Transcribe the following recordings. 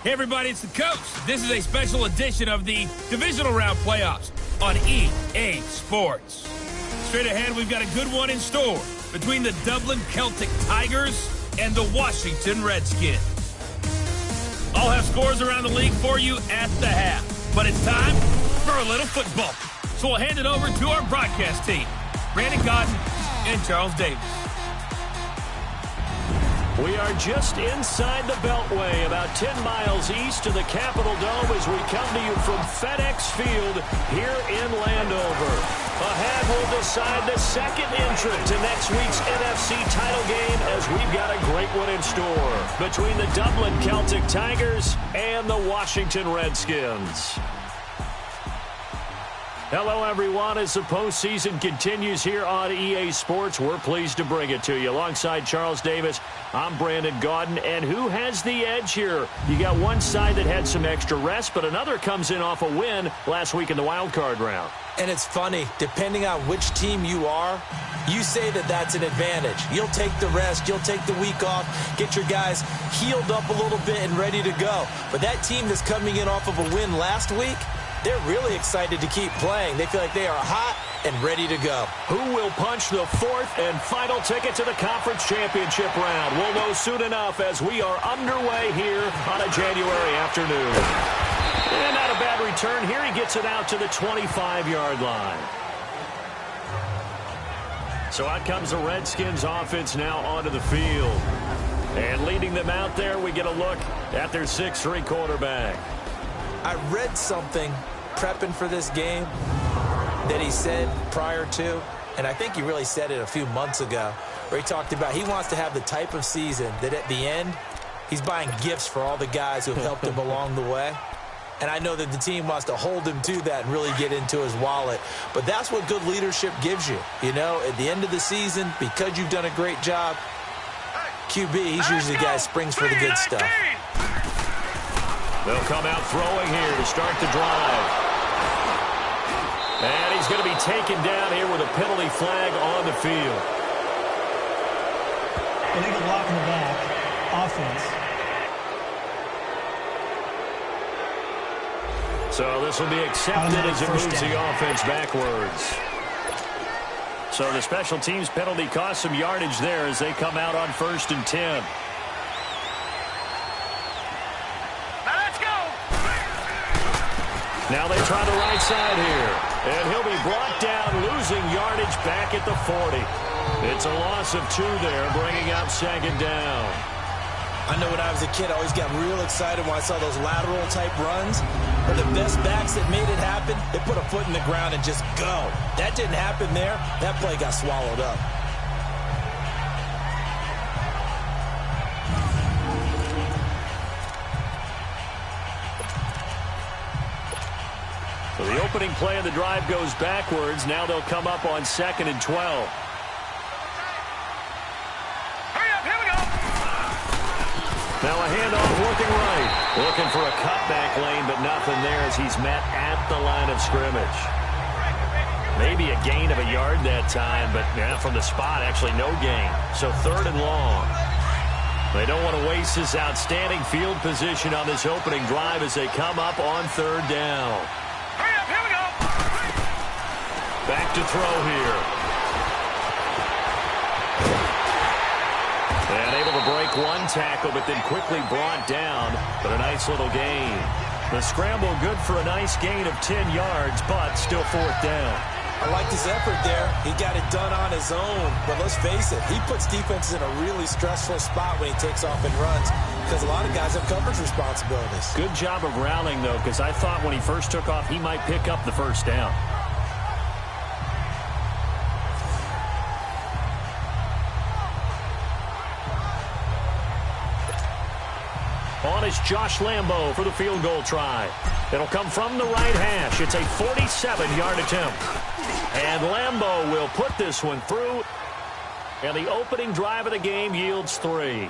Hey everybody, it's the coach. This is a special edition of the Divisional Round playoffs on EA Sports. Straight ahead, we've got a good one in store between the Dublin Celtic Tigers and the Washington Redskins. I'll have scores around the league for you at the half, but it's time for a little football. So we'll hand it over to our broadcast team, Brandon Godden and Charles Davis. We are just inside the Beltway, about 10 miles east of the Capitol Dome as we come to you from FedEx Field here in Landover. Ahead, we'll decide the second entrant to next week's NFC title game as we've got a great one in store between the Dublin Celtic Tigers and the Washington Redskins. Hello, everyone. As the postseason continues here on EA Sports, we're pleased to bring it to you. Alongside Charles Davis, I'm Brandon Godden. And who has the edge here? You got one side that had some extra rest, but another comes in off a win last week in the wild card round. And it's funny, depending on which team you are, you say that that's an advantage. You'll take the rest, you'll take the week off, get your guys healed up a little bit and ready to go. But that team that's coming in off of a win last week, they're really excited to keep playing. They feel like they are hot and ready to go. Who will punch the fourth and final ticket to the conference championship round? We'll know soon enough as we are underway here on a January afternoon. And not a bad return here. He gets it out to the 25-yard line. So out comes the Redskins offense now onto the field. And leading them out there, we get a look at their 6'3" quarterback. I read something prepping for this game that he said prior to, and I think he really said it a few months ago, where he talked about he wants to have the type of season that at the end, he's buying gifts for all the guys who have helped him along the way. And I know that the team wants to hold him to that and really get into his wallet. But that's what good leadership gives you. You know, at the end of the season, because you've done a great job, QB, he's usually the guy who springs for the good stuff. They'll come out throwing here to start the drive. And he's going to be taken down here with a penalty flag on the field. Illegal block in the back. Offense. So this will be accepted as it moves the offense backwards. So the special teams penalty cost some yardage there as they come out on 1st and 10. Now they try the right side here. And he'll be brought down, losing yardage back at the 40. It's a loss of 2 there, bringing up 2nd down. I know when I was a kid, I always got real excited when I saw those lateral-type runs. But the best backs that made it happen, they put a foot in the ground and just go. That didn't happen there. That play got swallowed up. So the opening play of the drive goes backwards. Now they'll come up on 2nd and 12. Hurry up, here we go. Now a handoff looking right. Looking for a cutback lane, but nothing there as he's met at the line of scrimmage. Maybe a gain of a yard that time, but from the spot, actually no gain. So 3rd and long. They don't want to waste this outstanding field position on this opening drive as they come up on 3rd down. Back to throw here. And able to break one tackle, but then quickly brought down. But a nice little gain. The scramble good for a nice gain of 10 yards, but still 4th down. I like his effort there. He got it done on his own. But let's face it, he puts defenses in a really stressful spot when he takes off and runs because a lot of guys have coverage responsibilities. Good job of rallying, though, because I thought when he first took off, he might pick up the 1st down. On is Josh Lambo for the field goal try. It'll come from the right hash. It's a 47-yard attempt. And Lambo will put this one through. And the opening drive of the game yields 3.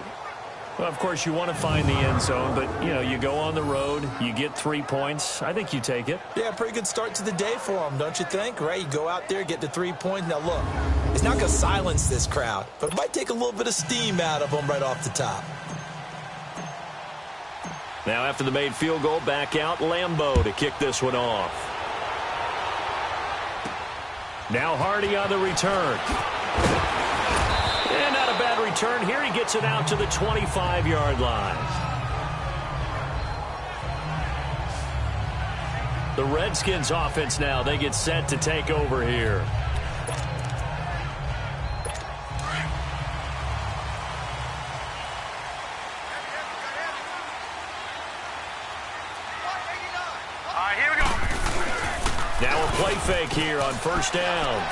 Well, of course, you want to find the end zone, but, you know, you go on the road, you get 3 points. I think you take it. Yeah, pretty good start to the day for them, don't you think? Right? You go out there, get the 3 points. Now, look, it's not going to silence this crowd, but it might take a little bit of steam out of them right off the top. Now after the made field goal, back out Lambeau to kick this one off. Now Hardy on the return. And not a bad return here. He gets it out to the 25-yard line. The Redskins offense now, they get set to take over here. All right, here we go. Now a play fake here on first down.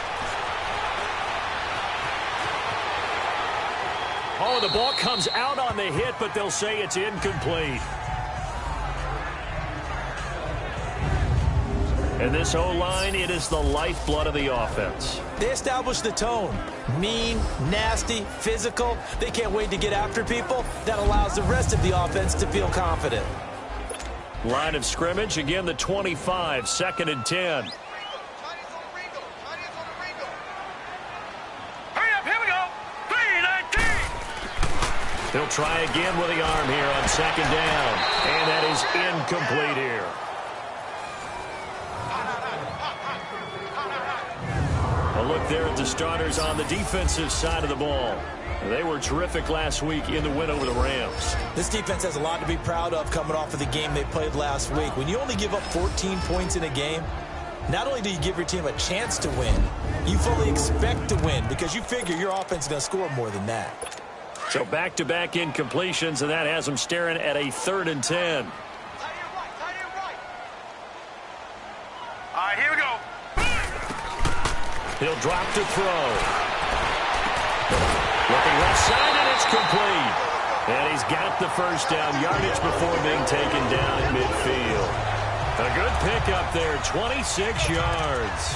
Oh, the ball comes out on the hit, but they'll say it's incomplete. And this O-line, it is the lifeblood of the offense. They establish the tone. Mean, nasty, physical. They can't wait to get after people. That allows the rest of the offense to feel confident. Line of scrimmage, again the 25, 2nd and 10. Hurry up, here we go. 3-19. He'll try again with the arm here on 2nd down. And that is incomplete here. A look there at the starters on the defensive side of the ball. They were terrific last week in the win over the Rams. This defense has a lot to be proud of coming off of the game they played last week. When you only give up 14 points in a game, not only do you give your team a chance to win, you fully expect to win because you figure your offense is going to score more than that. So back-to-back incompletions, and that has them staring at a 3rd and 10. All right, here we go. He'll drop to throw. Looking left side, and it's complete. And he's got the first down yardage before being taken down at midfield. A good pickup there, 26 yards.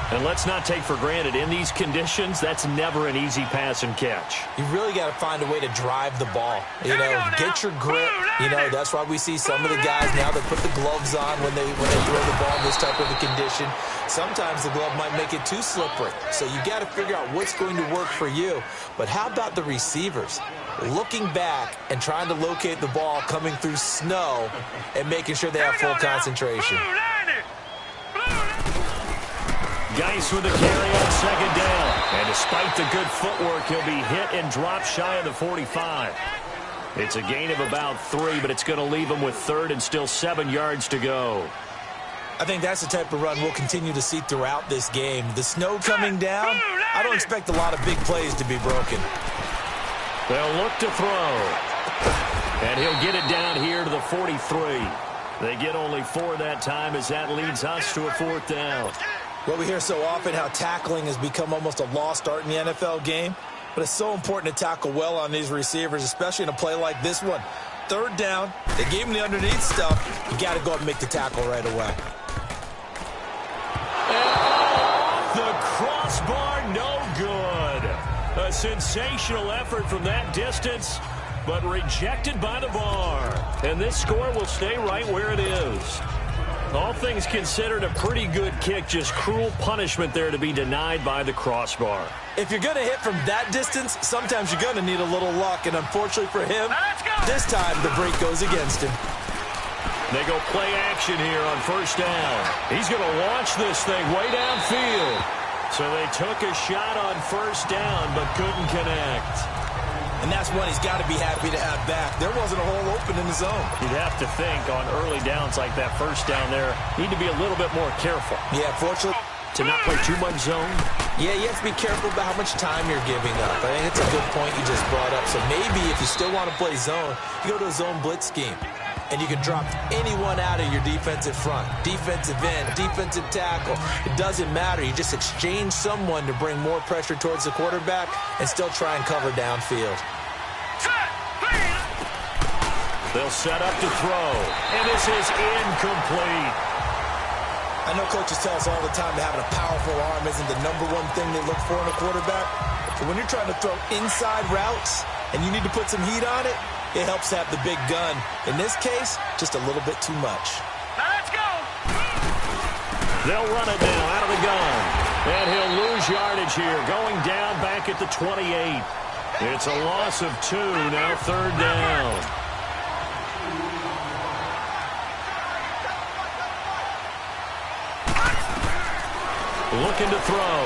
And let's not take for granted, in these conditions, that's never an easy pass and catch. You really got to find a way to drive the ball. You know, get your grip. You know, that's why we see some of the guys now that put the gloves on when they throw the ball in this type of a condition. Sometimes the glove might make it too slippery. So you got to figure out what's going to work for you. But how about the receivers? Looking back and trying to locate the ball coming through snow and making sure they have full concentration. Geis with the carry on 2nd down. And despite the good footwork, he'll be hit and dropped shy of the 45. It's a gain of about 3, but it's going to leave him with 3rd and still 7 yards to go. I think that's the type of run we'll continue to see throughout this game. The snow coming down, I don't expect a lot of big plays to be broken. They'll look to throw. And he'll get it down here to the 43. They get only 4 that time as that leads us to a 4th down. Well, we hear so often how tackling has become almost a lost art in the NFL game. But it's so important to tackle well on these receivers, especially in a play like this one. 3rd down, they gave him the underneath stuff. You got to go up and make the tackle right away. And off the crossbar, no good. A sensational effort from that distance, but rejected by the bar. And this score will stay right where it is. All things considered, a pretty good kick, just cruel punishment there to be denied by the crossbar. If you're going to hit from that distance, sometimes you're going to need a little luck, and unfortunately for him, this time the break goes against him. They go play action here on 1st down. He's going to launch this thing way downfield. So they took a shot on 1st down, but couldn't connect. And that's one he's got to be happy to have back. There wasn't a hole open in the zone. You'd have to think on early downs like that 1st down there, need to be a little bit more careful. Yeah, fortunately. To not play too much zone? Yeah, you have to be careful about how much time you're giving up. I think it's a good point you just brought up. So maybe if you still want to play zone, you go to a zone blitz scheme. And you can drop anyone out of your defensive front. Defensive end, defensive tackle. It doesn't matter. You just exchange someone to bring more pressure towards the quarterback and still try and cover downfield. They'll set up to throw. And this is incomplete. I know coaches tell us all the time that having a powerful arm isn't the #1 thing they look for in a quarterback. But when you're trying to throw inside routes and you need to put some heat on it, it helps to have the big gun. In this case, just a little bit too much. Now let's go. They'll run it now out of the gun. And he'll lose yardage here, going down back at the 28. It's a loss of 2, now 3rd down. looking to throw.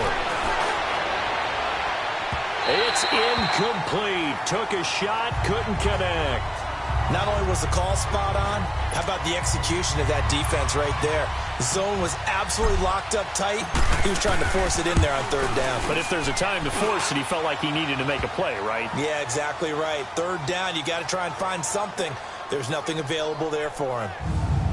It's incomplete. Took a shot, couldn't connect. Not only was the call spot on, how about the execution of that defense right there? The zone was absolutely locked up tight. He was trying to force it in there on third down. But if there's a time to force it, he felt like he needed to make a play, right? Yeah, exactly right. Third down, you got to try and find something. There's nothing available there for him.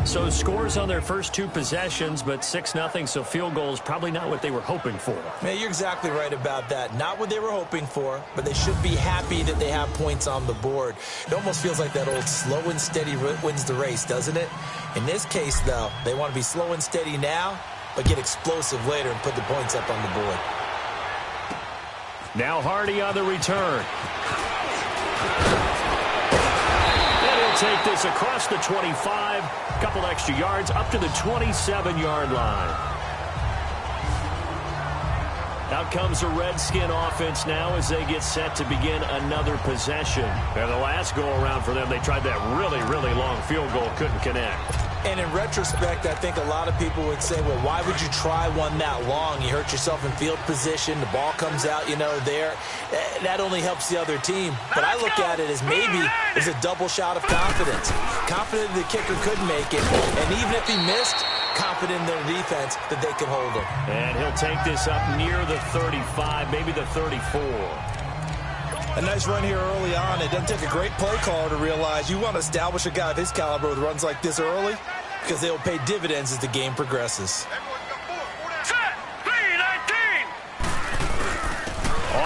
So scores on their first 2 possessions, but 6-0, so field goals probably not what they were hoping for. Man, you're exactly right about that. Not what they were hoping for, but they should be happy that they have points on the board. It almost feels like that old slow and steady wins the race, doesn't it? In this case, though, they want to be slow and steady now, but get explosive later and put the points up on the board. Now Hardy on the return. Take this across the 25, couple extra yards up to the 27-yard line. Out comes the Redskin offense now as they get set to begin another possession. And the last go-around for them, they tried that really, really long field goal, couldn't connect. And in retrospect, I think a lot of people would say, well, why would you try one that long? You hurt yourself in field position. The ball comes out, there. That only helps the other team. But I look at it as maybe it's a double shot of confidence. Confident the kicker could make it. And even if he missed, confident in their defense that they can hold him. And he'll take this up near the 35, maybe the 34. A nice run here early on. It doesn't take a great play caller to realize you want to establish a guy of his caliber with runs like this early because they will pay dividends as the game progresses. Set. 3-19.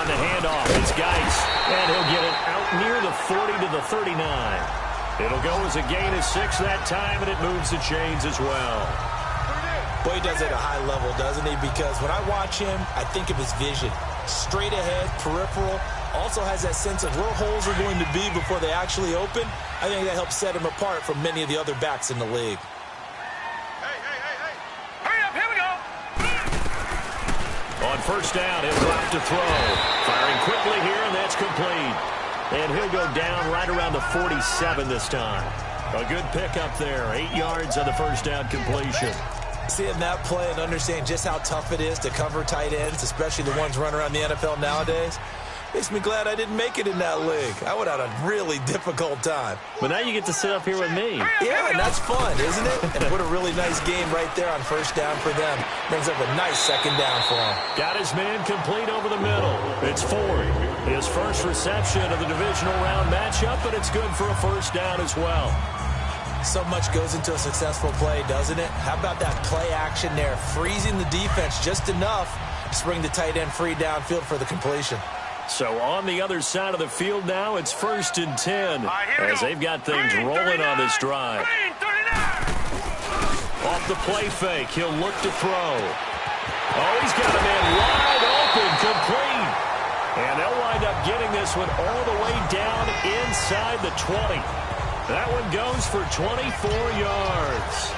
On the handoff, it's Geis. And he'll get it out near the 40 to the 39. It'll go as a gain of 6 that time, and it moves the chains as well. Boy, he does it at a high level, doesn't he? Because when I watch him, I think of his vision. Straight ahead, peripheral. Also has that sense of where holes are going to be before they actually open. I think that helps set him apart from many of the other backs in the league. Hey. Hurry up, here we go. On first down, he'll drop to throw. Firing quickly here, and that's complete. And he'll go down right around the 47 this time. A good pickup there. 8 yards on the first down completion. Seeing that play and understanding just how tough it is to cover tight ends, especially the ones running around the NFL nowadays, makes me glad I didn't make it in that league. I would have had a really difficult time. But now you get to sit up here with me. Yeah, and that's fun, isn't it? And what a really nice game right there on first down for them. Brings up a nice second down for him. Got his man complete over the middle. It's Ford. His first reception of the divisional round matchup, but it's good for a first down as well. So much goes into a successful play, doesn't it? How about that play action there? Freezing the defense just enough to bring the tight end free downfield for the completion. So on the other side of the field now, it's 1st and 10 as they've got things rolling on this drive. Off the play fake, he'll look to throw. Oh, he's got a man wide open, complete. And they'll wind up getting this one all the way down inside the 20. That one goes for 24 yards.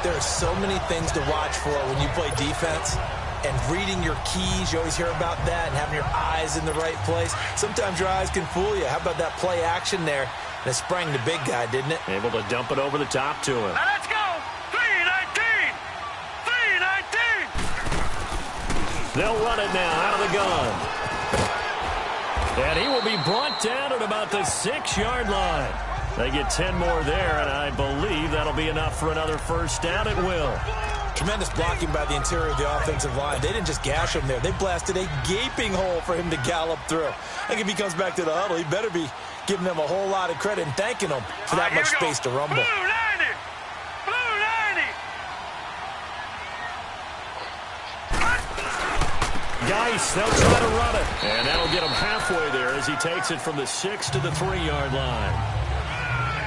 There are so many things to watch for when you play defense. And reading your keys, you always hear about that, and having your eyes in the right place. Sometimes your eyes can fool you. How about that play action there? And it sprang the big guy, didn't it? Able to dump it over the top to him. Now let's go. 3-19. 3-19. They'll run it now out of the gun. And he will be brought down at about the 6-yard line. They get 10 more there, and I believe that'll be enough for another first down. It will. Tremendous blocking by the interior of the offensive line. They didn't just gash him there. They blasted a gaping hole for him to gallop through. I think if he comes back to the huddle, he better be giving them a whole lot of credit and thanking them for that much space to rumble. Blue 90. Blue 90. Geis, they'll try to run it. And that'll get him halfway there as he takes it from the 6 to the 3-yard line.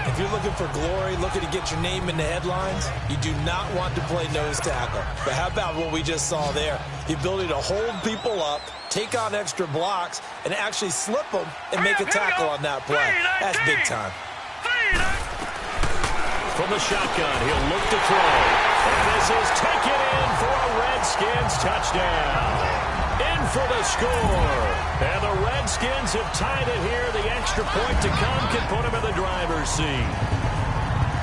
If you're looking for glory, looking to get your name in the headlines, you do not want to play nose tackle. But how about what we just saw there? The ability to hold people up, take on extra blocks, and actually slip them and make a tackle on that play. That's big time. From the shotgun, he'll look to throw. And this is taken in for a Redskins touchdown. In for the score. And the Redskins have tied it here. The extra point to come can put them in the driver's seat.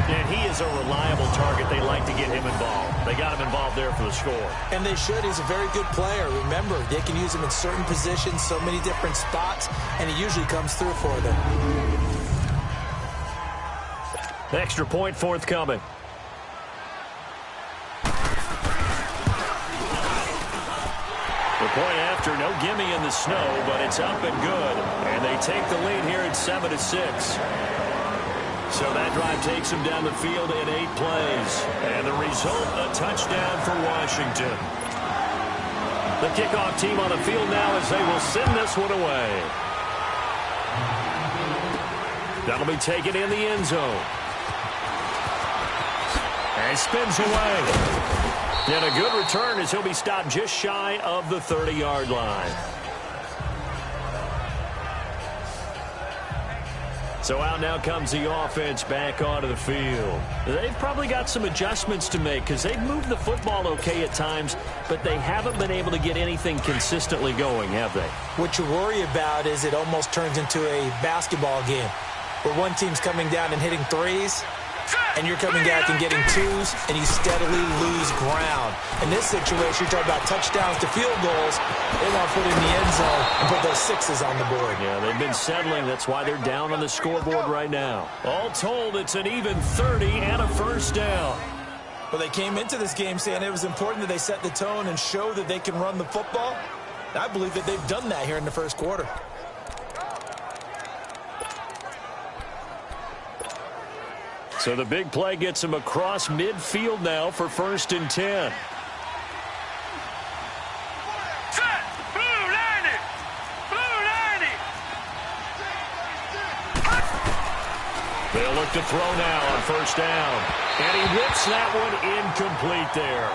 And he is a reliable target. They like to get him involved. They got him involved there for the score. And they should. He's a very good player. Remember, they can use him in certain positions, so many different spots, and he usually comes through for them. Extra point forthcoming. The point after, no gimme in the snow, but it's up and good. And they take the lead here at 7-6. So that drive takes them down the field in 8 plays. And the result, a touchdown for Washington. The kickoff team on the field now as they will send this one away. That'll be taken in the end zone. And spins away. And a good return as he'll be stopped just shy of the 30-yard line. So out now comes the offense back onto the field. They've probably got some adjustments to make because they've moved the football okay at times, but they haven't been able to get anything consistently going, have they? What you worry about is it almost turns into a basketball game where one team's coming down and hitting threes, and you're coming back and getting twos, and you steadily lose ground. In this situation, you're talking about touchdowns to field goals. They want to put it in the end zone and put those sixes on the board. Yeah, they've been settling. That's why they're down on the scoreboard right now. All told, it's an even 30 and a first down. Well, they came into this game saying it was important that they set the tone and show that they can run the football. I believe that they've done that here in the first quarter. So the big play gets him across midfield now for 1st and 10. Set! Blue 90! Blue 90! They'll look to throw now on 1st down. And he whips that one incomplete there.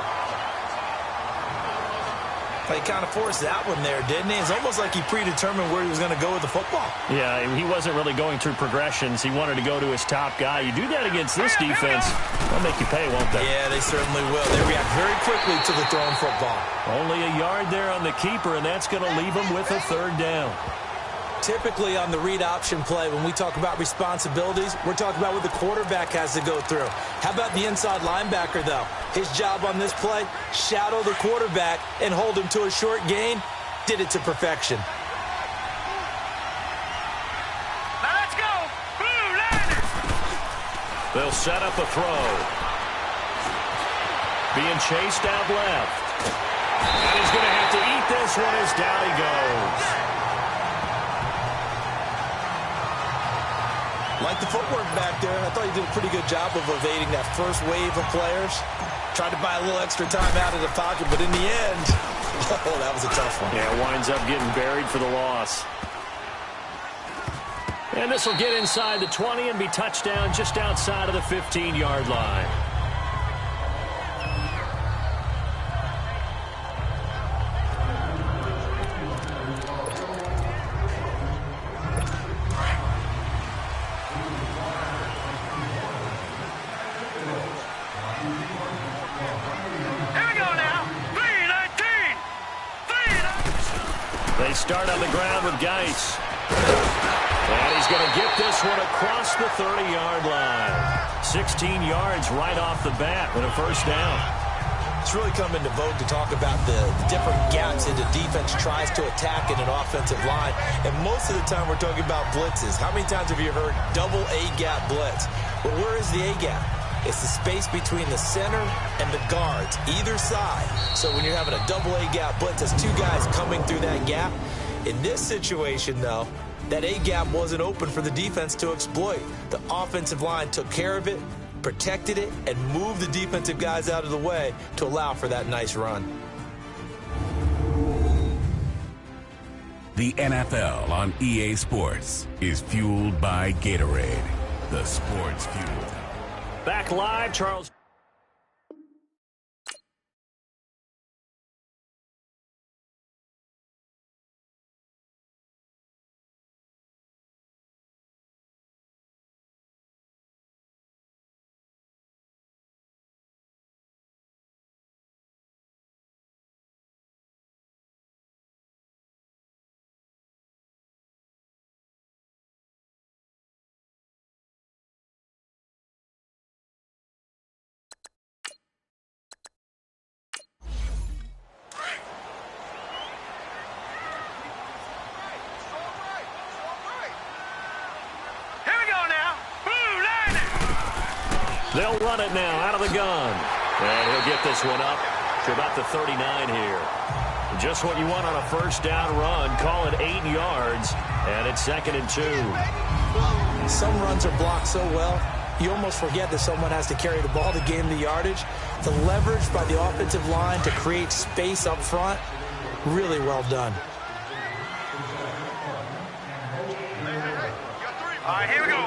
He kind of forced that one there, didn't he? It's almost like he predetermined where he was going to go with the football. Yeah, he wasn't really going through progressions. He wanted to go to his top guy. You do that against this defense, they'll make you pay, won't they? Yeah, they certainly will. They react very quickly to the thrown football. Only a yard there on the keeper, and that's going to leave him with a 3rd down. Typically on the read option play, when we talk about responsibilities, we're talking about what the quarterback has to go through. How about the inside linebacker, though? His job on this play, shadow the quarterback and hold him to a short gain. Did it to perfection. Now let's go! Blue 90! They'll set up a throw. Being chased out left. And he's going to have to eat this one as down he goes. Like the footwork back there, I thought he did a pretty good job of evading that first wave of players. Tried to buy a little extra time out of the pocket, but in the end, oh, that was a tough one. Yeah, winds up getting buried for the loss. And this will get inside the 20 and be touchdown just outside of the 15-yard line. They start on the ground with Geis. And he's going to get this one across the 30-yard line. 16 yards right off the bat with a 1st down. It's really come into vogue to talk about the different gaps that the defense tries to attack in an offensive line. And most of the time we're talking about blitzes. How many times have you heard double A-gap blitz? Well, where is the A-gap? It's the space between the center and the guards, either side. So when you're having a double A-gap blitz, there's 2 guys coming through that gap. In this situation, though, that A-gap wasn't open for the defense to exploit. The offensive line took care of it, protected it, and moved the defensive guys out of the way to allow for that nice run. The NFL on EA Sports is fueled by Gatorade, the sports fuel. Back live, Charles. They'll run it now out of the gun. And he'll get this one up to about the 39 here. Just what you want on a first down run. Call it 8 yards, and it's 2nd and 2. Some runs are blocked so well, you almost forget that someone has to carry the ball to gain the yardage. The leverage by the offensive line to create space up front, really well done. All right, here we go.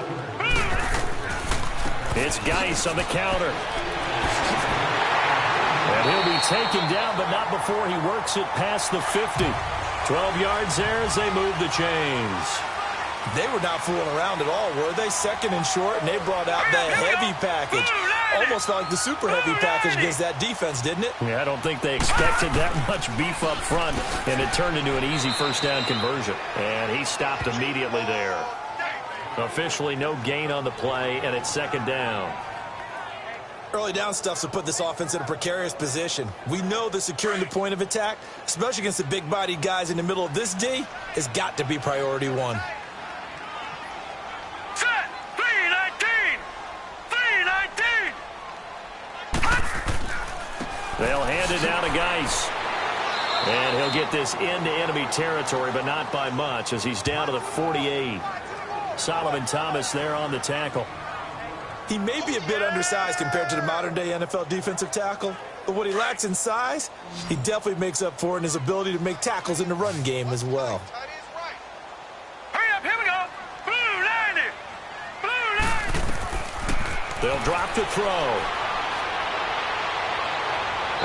It's Geis on the counter. And he'll be taken down, but not before he works it past the 50. 12 yards there as they move the chains. They were not fooling around at all, were they? 2nd and short, and they brought out that heavy package. Almost like the super heavy package against that defense, didn't it? Yeah, I don't think they expected that much beef up front, and it turned into an easy first down conversion. And he stopped immediately there. Officially no gain on the play, and it's 2nd down. Early down stuff's to put this offense in a precarious position. We know that securing the point of attack, especially against the big-bodied guys in the middle of this D, has got to be priority one. Set. 3-19. 3-19. They'll hand it down to Geis. And he'll get this into enemy territory, but not by much, as he's down to the 48. Solomon Thomas there on the tackle. He may be a bit undersized compared to the modern-day NFL defensive tackle, but what he lacks in size, he definitely makes up for in his ability to make tackles in the run game as well. Hurry up, here we go. Blue 90. Blue 90. They'll drop to throw.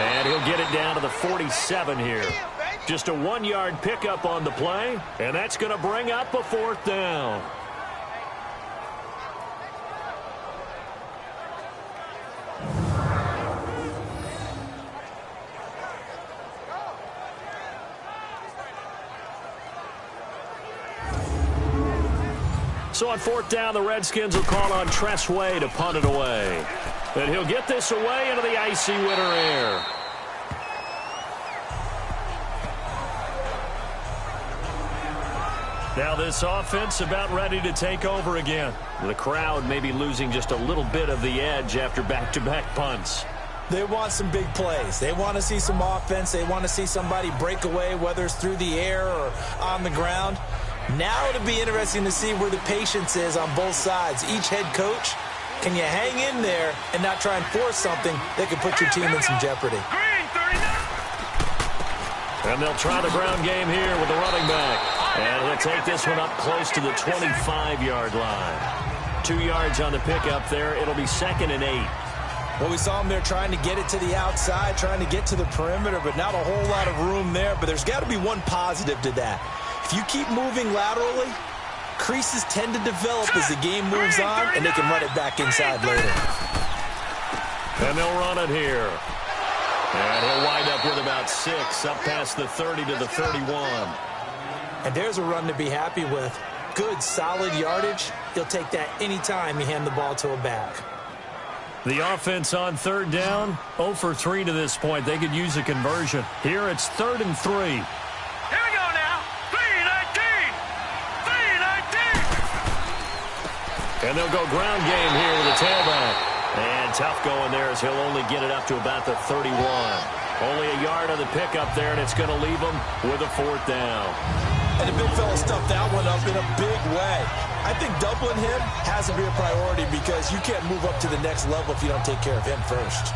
And he'll get it down to the 47 here. Just a 1-yard pickup on the play, and that's going to bring up a 4th down. So on 4th down, the Redskins will call on Tressway to punt it away. And he'll get this away into the icy winter air. Now this offense about ready to take over again. The crowd may be losing just a little bit of the edge after back-to-back punts. They want some big plays. They want to see some offense. They want to see somebody break away, whether it's through the air or on the ground. Now it'll be interesting to see where the patience is on both sides. Each head coach, can you hang in there and not try and force something that could put your team in some jeopardy? And they'll try the ground game here with the running back. And he'll take this one up close to the 25-yard line. 2 yards on the pickup there. It'll be 2nd and 8. Well, we saw him there trying to get it to the outside, trying to get to the perimeter, but not a whole lot of room there. But there's got to be one positive to that. If you keep moving laterally, creases tend to develop as the game moves on, and they can run it back inside later. And they'll run it here. And he'll wind up with about 6, up past the 30 to the 31. And there's a run to be happy with. Good, solid yardage. He'll take that anytime you hand the ball to a back. The offense on 3rd down, 0 for 3 to this point. They could use a conversion. Here it's 3rd and 3. Here we go now. 3-19. 3-19. And they'll go ground game here with a tailback. And tough going there as he'll only get it up to about the 31. Only a yard on the pickup there, and it's going to leave him with a 4th down. And the big fella stuffed that one up in a big way. I think doubling him has to be a priority because you can't move up to the next level if you don't take care of him first.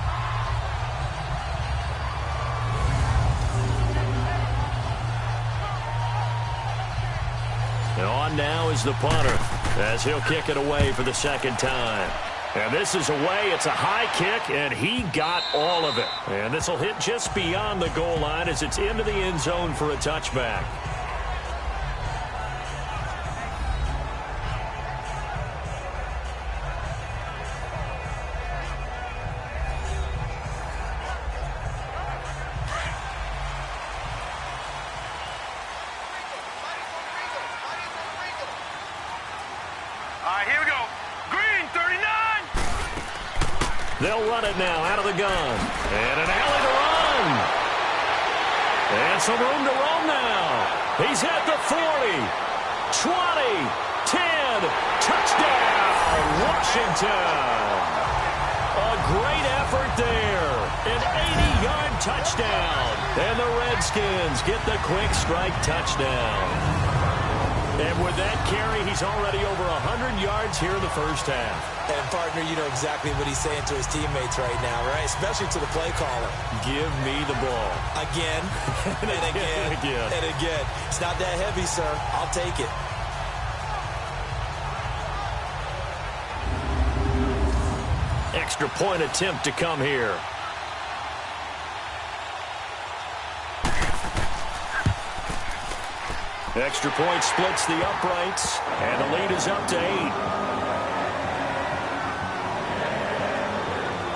And on now is the punter as he'll kick it away for the 2nd time. And this is away. It's a high kick, and he got all of it. And this will hit just beyond the goal line as it's into the end zone for a touchback. Here we go. Green 39. They'll run it now out of the gun. And an alley to run. And some room to roam now. He's at the 40, 20, 10. Touchdown, Washington. A great effort there. An 80-yard touchdown. And the Redskins get the quick strike touchdown. And with that carry, he's already over 100 yards here in the first half. And, partner, you know exactly what he's saying to his teammates right now, right? Especially to the play caller. Give me the ball. Again, and again, and again. It's not that heavy, sir. I'll take it. Extra point attempt to come here. Extra point splits the uprights, and the lead is up to 8.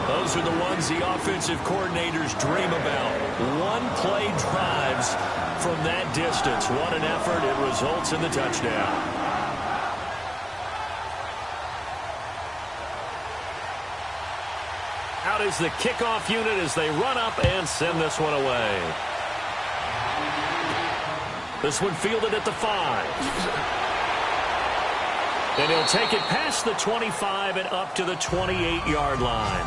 Those are the ones the offensive coordinators dream about. One-play drives from that distance. What an effort. It results in the touchdown. Out is the kickoff unit as they run up and send this one away. This one fielded at the 5. And he'll take it past the 25 and up to the 28-yard line.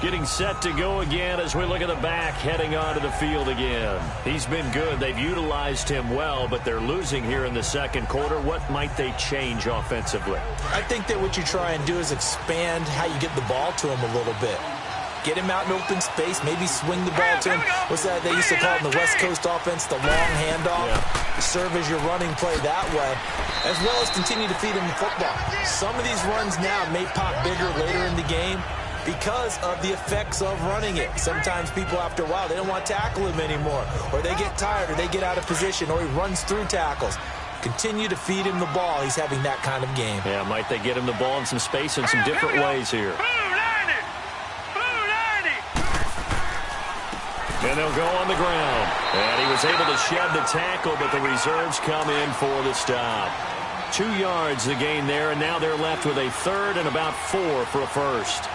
Getting set to go again as we look at the back heading onto the field again. He's been good. They've utilized him well, but they're losing here in the second quarter. What might they change offensively? I think that what you try and do is expand how you get the ball to him a little bit. Get him out in open space, maybe swing the ball to him. What's that they used to call it in the West Coast offense, the long handoff? Yeah. Serve as your running play that way, as well as continue to feed him the football. Some of these runs now may pop bigger later in the game because of the effects of running it. Sometimes people, after a while, they don't want to tackle him anymore, or they get tired, or they get out of position, or he runs through tackles. Continue to feed him the ball. He's having that kind of game. Yeah, might they get him the ball in some space in some different ways here. And they'll go on the ground. And he was able to shed the tackle, but the reserves come in for the stop. 2 yards the gain there, and now they're left with a third and about 4 for a first.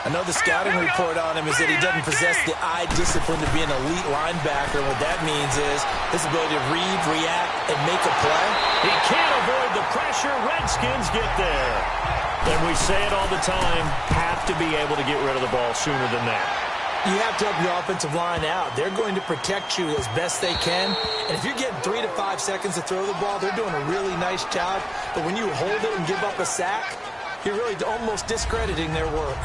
I know the scouting report on him is that he doesn't possess the eye discipline to be an elite linebacker. What that means is his ability to read, react, and make a play. He can't avoid the pressure. Redskins get there. And we say it all the time, have to be able to get rid of the ball sooner than that. You have to help your offensive line out. They're going to protect you as best they can. And if you're getting 3 to 5 seconds to throw the ball, they're doing a really nice job. But when you hold it and give up a sack, you're really almost discrediting their work.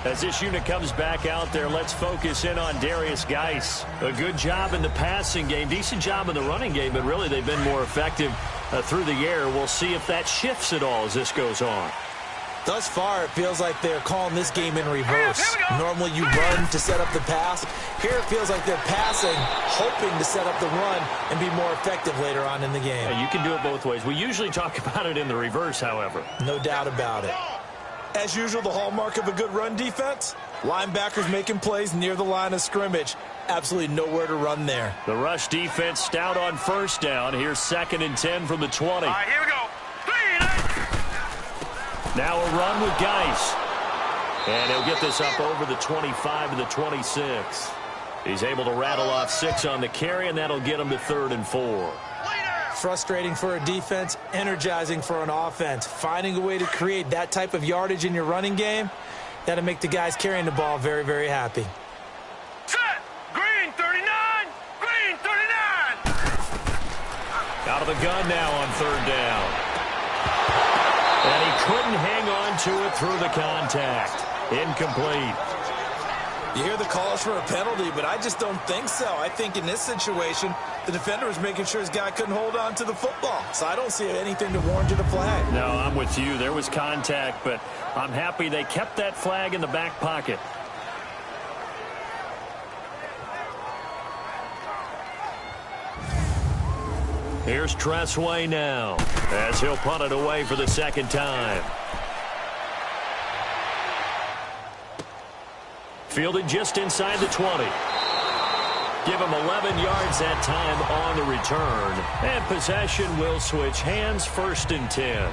As this unit comes back out there, let's focus in on Darius Geis. A good job in the passing game, decent job in the running game, but really they've been more effective through the air. We'll see if that shifts at all as this goes on. Thus far, it feels like they're calling this game in reverse. Normally you run to set up the pass. Here it feels like they're passing, hoping to set up the run and be more effective later on in the game. Yeah, you can do it both ways. We usually talk about it in the reverse, however. No doubt about it. As usual, the hallmark of a good run defense, linebackers making plays near the line of scrimmage. Absolutely nowhere to run there. The rush defense stout on first down. Here's 2nd and 10 from the 20. All right, here we go. Now a run with Geis. And he'll get this up over the 25 to the 26. He's able to rattle off 6 on the carry, and that'll get him to 3rd and 4. Frustrating for a defense, energizing for an offense. Finding a way to create that type of yardage in your running game, that'll make the guys carrying the ball very, very happy. Set! Green 39! Green 39! Out of the gun now on 3rd down. And he couldn't hang on to it through the contact. Incomplete. You hear the calls for a penalty, but I just don't think so. I think in this situation, the defender was making sure his guy couldn't hold on to the football. So I don't see anything to warrant a flag. No, I'm with you. There was contact, but I'm happy they kept that flag in the back pocket. Here's Tressway now as he'll punt it away for the 2nd time. Fielded just inside the 20. Give him 11 yards that time on the return. And possession will switch hands, 1st and 10.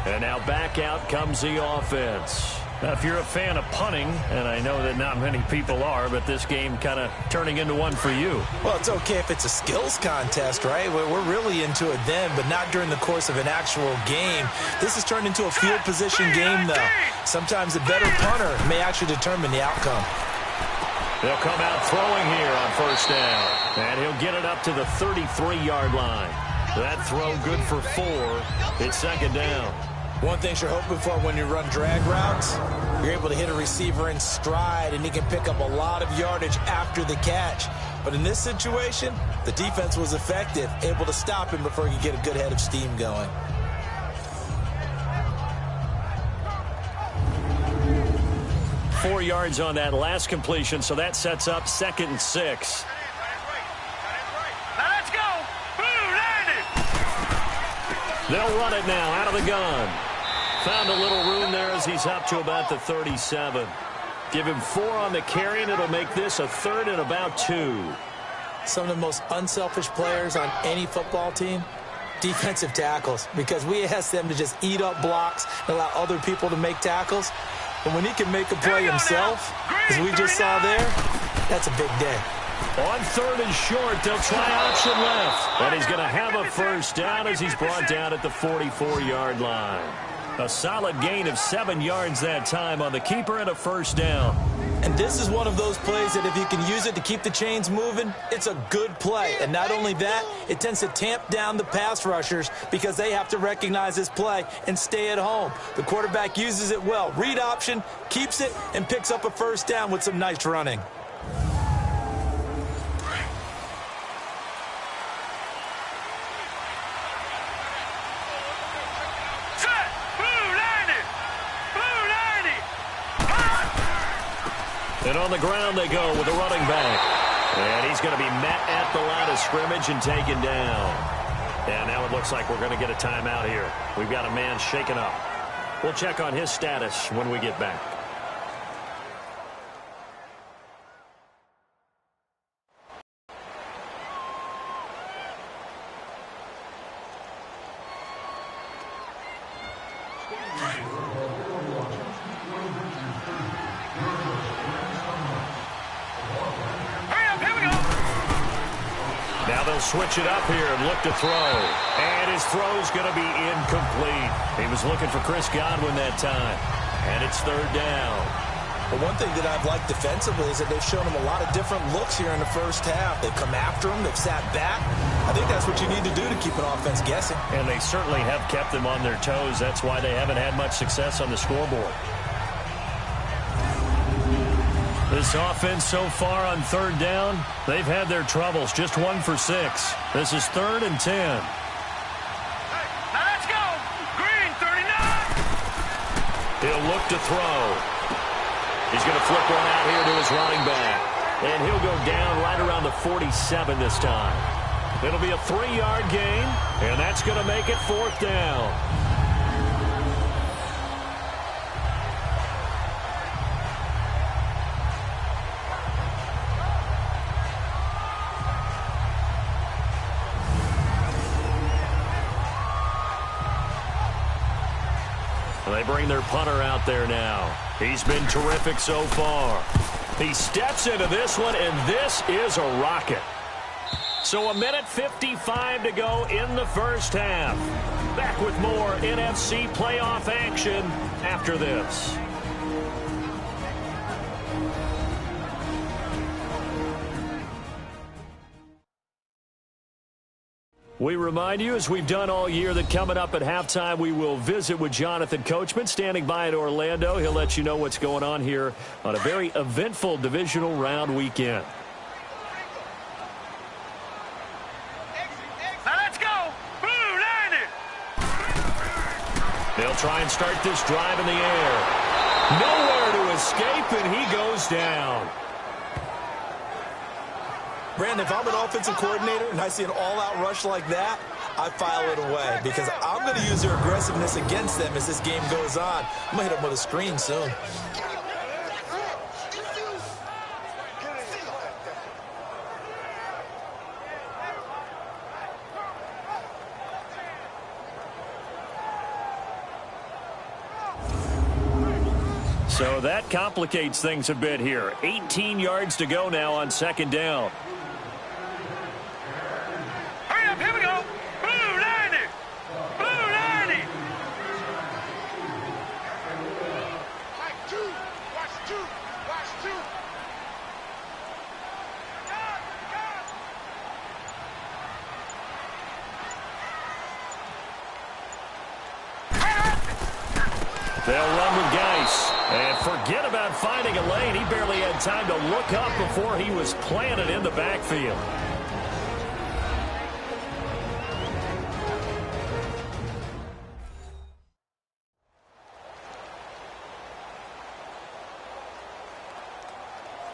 And now back out comes the offense. Now, if you're a fan of punting, and I know that not many people are, but this game kind of turning into one for you. Well, it's okay if it's a skills contest, right? We're really into it then, but not during the course of an actual game. This has turned into a field position game, though. Sometimes the better punter may actually determine the outcome. They'll come out throwing here on first down, and he'll get it up to the 33-yard line. That throw good for 4. It's second down. One thing you're hoping for when you run drag routes, you're able to hit a receiver in stride, and he can pick up a lot of yardage after the catch. But in this situation, the defense was effective, able to stop him before he could get a good head of steam going. Four yards on that last completion, so that sets up 2nd and 6. Now let's go. Boom, landed. They'll run it now out of the gun. Found a little room there as he's up to about the 37. Give him 4 on the carry, and it'll make this a 3rd and about 2. Some of the most unselfish players on any football team, defensive tackles, because we ask them to just eat up blocks and allow other people to make tackles. But when he can make a play himself, as we just saw there, that's a big day. On 3rd and short, they'll try option left. And he's going to have a first down as he's brought down at the 44-yard line. A solid gain of 7 yards that time on the keeper and a first down. And this is one of those plays that if you can use it to keep the chains moving, it's a good play. And not only that, it tends to tamp down the pass rushers because they have to recognize this play and stay at home. The quarterback uses it well. Read option, keeps it, and picks up a first down with some nice running. And on the ground they go with the running back. And he's going to be met at the line of scrimmage and taken down. And now it looks like we're going to get a timeout here. We've got a man shaken up. We'll check on his status when we get back. Switch it up here and look to throw. And his throw's going to be incomplete. He was looking for Chris Godwin that time. And it's 3rd down. But one thing that I've liked defensively is that they've shown him a lot of different looks here in the first half. They've come after him. They've sat back. I think that's what you need to do to keep an offense guessing. And they certainly have kept them on their toes. That's why they haven't had much success on the scoreboard. This offense so far on 3rd down, they've had their troubles. Just 1 for 6. This is 3rd and 10. Now let's go. Green, 39. He'll look to throw. He's going to flip one out here to his running back. And he'll go down right around the 47 this time. It'll be a 3-yard gain, and that's going to make it 4th down. They bring their punter out there now. He's been terrific so far. He steps into this one, and this is a rocket. So 1:55 to go in the first half. Back with more NFC playoff action after this. We remind you, as we've done all year, that coming up at halftime, we will visit with Jonathan Coachman, standing by in Orlando. He'll let you know what's going on here on a very eventful divisional round weekend. Now let's go. Boom, landed. They'll try and start this drive in the air. Nowhere to escape, and he goes down. Brandon, if I'm an offensive coordinator and I see an all-out rush like that, I file it away because I'm going to use their aggressiveness against them as this game goes on. I'm going to hit them with a screen soon. So that complicates things a bit here. 18 yards to go now on second down. Hurry up, here we go. Blue 90. Blue 90. Watch two. Watch two. Watch two. They'll run with Geis. And forget about finding a lane. He barely had time to look up before he was planted in the backfield.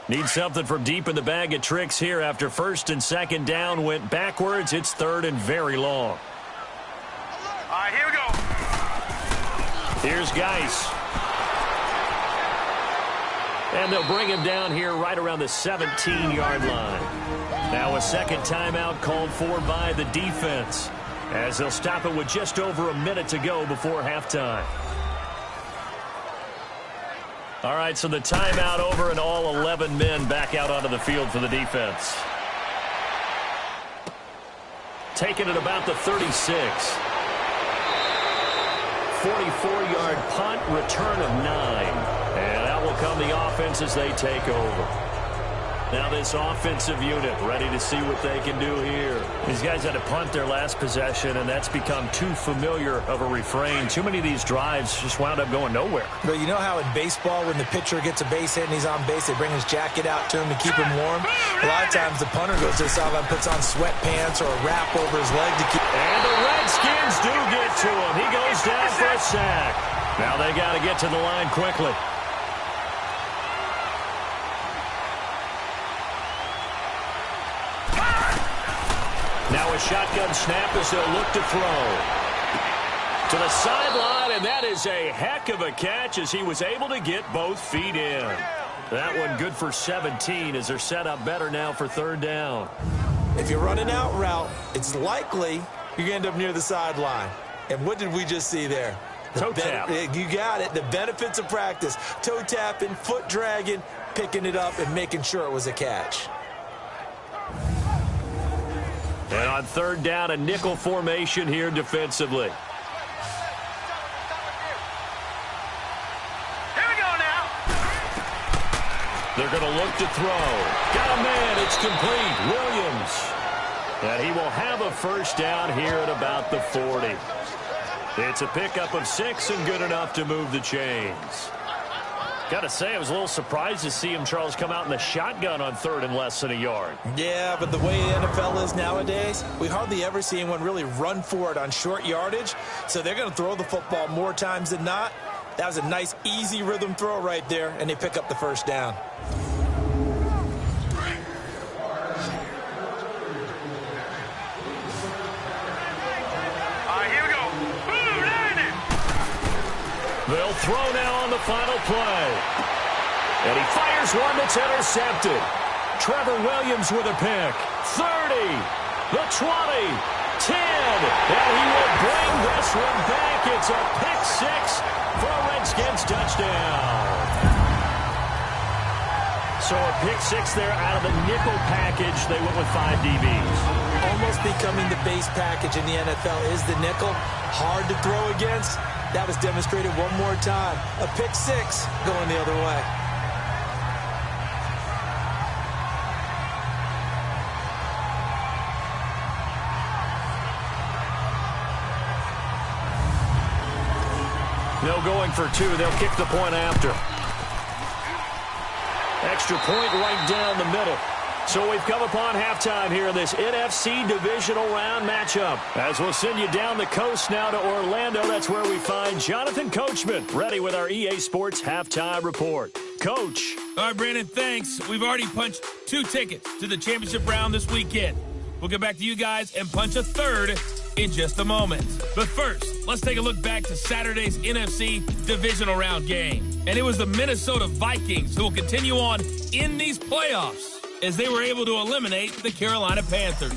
Need something from deep in the bag of tricks here after first and second down went backwards. It's third and very long. All right, here we go. Here's Geis. And they'll bring him down here right around the 17-yard line. Now a second timeout called for by the defense, as they'll stop it with just over a minute to go before halftime. All right, so the timeout over and all 11 men back out onto the field for the defense. Taken at about the 36. 44-yard punt, return of 9. And out will come the offense as they take over. Now this offensive unit ready to see what they can do here. These guys had to punt their last possession, and that's become too familiar of a refrain. Too many of these drives just wound up going nowhere. But you know how in baseball, when the pitcher gets a base hit and he's on base, they bring his jacket out to him to keep him warm? A lot of times the punter goes to the sideline, puts on sweatpants or a wrap over his leg to keep... And the Redskins do get to him. He goes down for a sack. Now they got to get to the line quickly. Now a shotgun snap as they'll look to throw. To the sideline, and that is a heck of a catch as he was able to get both feet in. That one good for 17 as they're set up better now for third down. If you're running out route, it's likely you're going to end up near the sideline. And what did we just see there? Toe tap. You got it. The benefits of practice. Toe tapping, foot dragging, picking it up, and making sure it was a catch. And on third down, a nickel formation here defensively. Here we go now. They're going to look to throw. Got a man. It's complete. Williams. And he will have a first down here at about the 40. It's a pickup of 6 and good enough to move the chains. Got to say, I was a little surprised to see him, Charles, come out in the shotgun on third and less than a yard. Yeah, but the way the NFL is nowadays, we hardly ever see anyone really run for it on short yardage. So they're going to throw the football more times than not. That was a nice, easy rhythm throw right there, and they pick up the first down. They'll throw now on the final play. And he fires one that's intercepted. Trevor Williams with a pick. 30, the 20, 10. And he will bring this one back. It's a pick 6 for a Redskins touchdown. So a pick 6 there out of the nickel package. They went with 5 DBs. Almost becoming the base package in the NFL is the nickel. Hard to throw against. That was demonstrated one more time. A pick 6 going the other way. No going for 2. They'll kick the point after. Extra point right down the middle. So we've come upon halftime here in this NFC Divisional Round matchup. As we'll send you down the coast now to Orlando, that's where we find Jonathan Coachman, ready with our EA Sports Halftime Report. Coach. All right, Brandon, thanks. We've already punched 2 tickets to the championship round this weekend. We'll get back to you guys and punch a third in just a moment. But first, let's take a look back to Saturday's NFC Divisional Round game. And it was the Minnesota Vikings who will continue on in these playoffs as they were able to eliminate the Carolina Panthers.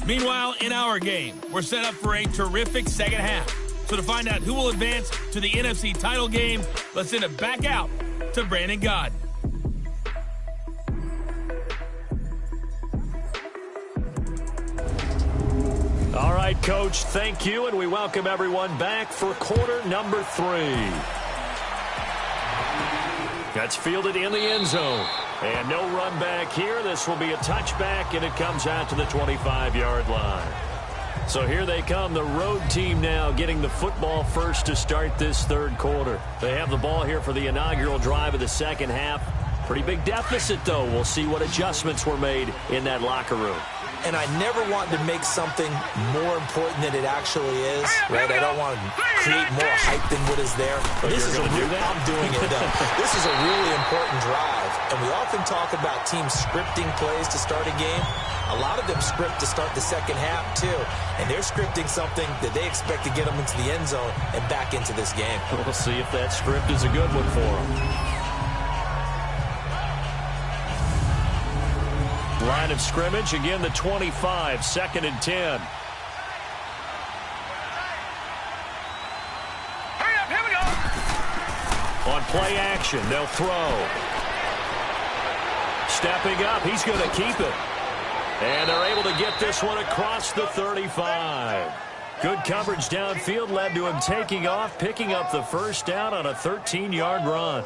Meanwhile, in our game, we're set up for a terrific second half. So to find out who will advance to the NFC title game, let's send it back out to Brandon Gaudin. All right, Coach, thank you, and we welcome everyone back for quarter number 3. That's fielded in the end zone. And no run back here. This will be a touchback, and it comes out to the 25-yard line. So here they come, the road team now getting the football first to start this third quarter. They have the ball here for the inaugural drive of the second half. Pretty big deficit, though. We'll see what adjustments were made in that locker room. And I never want to make something more important than it actually is, right? I don't want to create more hype than what is there. But this is I'm doing it, though. This is a really important drive. And we often talk about teams scripting plays to start a game. A lot of them script to start the second half, too. And they're scripting something that they expect to get them into the end zone and back into this game. We'll see if that script is a good one for them. Line of scrimmage, again the 25, 2nd and 10. Hurry up, here we go. On play action, they'll throw. Stepping up, he's going to keep it. And they're able to get this one across the 35. Good coverage downfield led to him taking off, picking up the first down on a 13-yard run.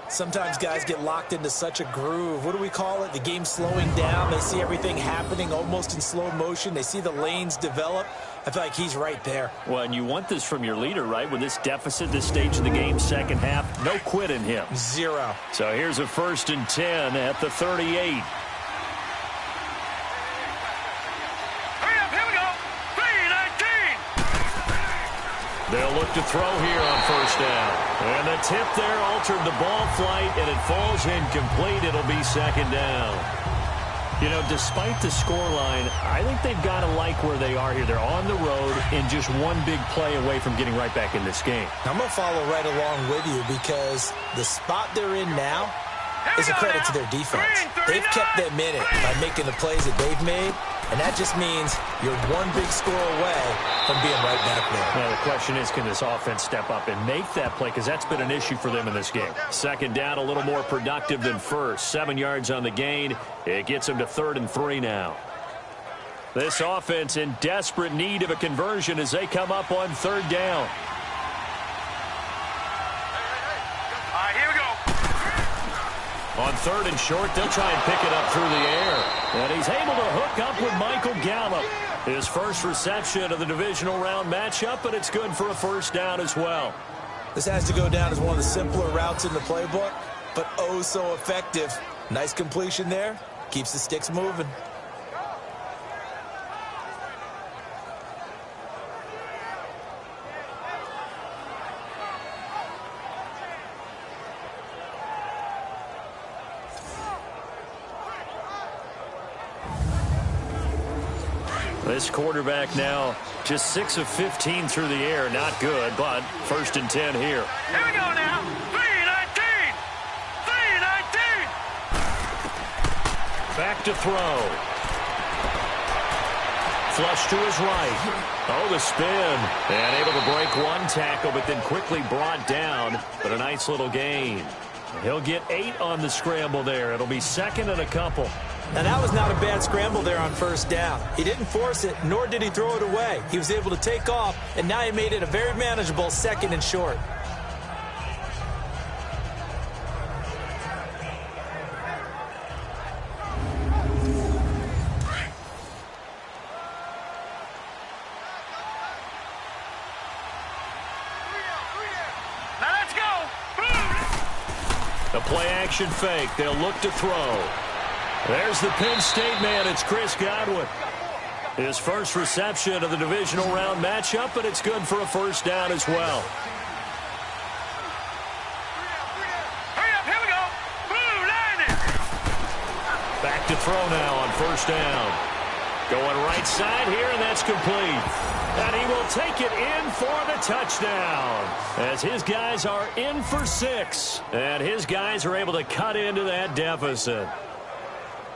Sometimes guys get locked into such a groove. What do we call it? The game slowing down. They see everything happening almost in slow motion. They see the lanes develop. I feel like he's right there. Well, and you want this from your leader, right? With this deficit, this stage of the game, second half, no quit in him. 0. So here's a 1st and 10 at the 38. They'll look to throw here on first down. And the tip there altered the ball flight, and it falls incomplete. It'll be 2nd down. You know, despite the scoreline, I think they've got to like where they are here. They're on the road and just one big play away from getting right back in this game. I'm going to follow right along with you because the spot they're in now is a credit to their defense. They've kept them in it by making the plays that they've made, and that just means you're one big score away from being right back there. Now, the question is, can this offense step up and make that play? Because that's been an issue for them in this game. 2nd down, a little more productive than first. 7 yards on the gain. It gets them to 3rd and 3 now. This offense in desperate need of a conversion as they come up on 3rd down. All right, here we go. On 3rd and short, they'll try and pick it up through the air. And he's able to hook up with Michael Gallup. His first reception of the divisional round matchup, but it's good for a first down as well. This has to go down as one of the simpler routes in the playbook, but oh so effective. Nice completion there. Keeps the sticks moving. This quarterback now just 6 of 15 through the air. Not good, but 1st and 10 here. Here we go now. 3-19. 3-19. Back to throw. Flush to his right. Oh, the spin. And able to break one tackle, but then quickly brought down. But a nice little gain. He'll get 8 on the scramble there. It'll be 2nd and a couple. Now, that was not a bad scramble there on first down. He didn't force it, nor did he throw it away. He was able to take off, and now he made it a very manageable 2nd and short. Now let's go. The play action fake. They'll look to throw. There's the Penn State man. It's Chris Godwin. His first reception of the divisional round matchup, but it's good for a first down as well. Hurry up, here we go. Blue line it. Back to throw now on first down. Going right side here, and that's complete. And he will take it in for the touchdown. As his guys are in for 6. And his guys are able to cut into that deficit.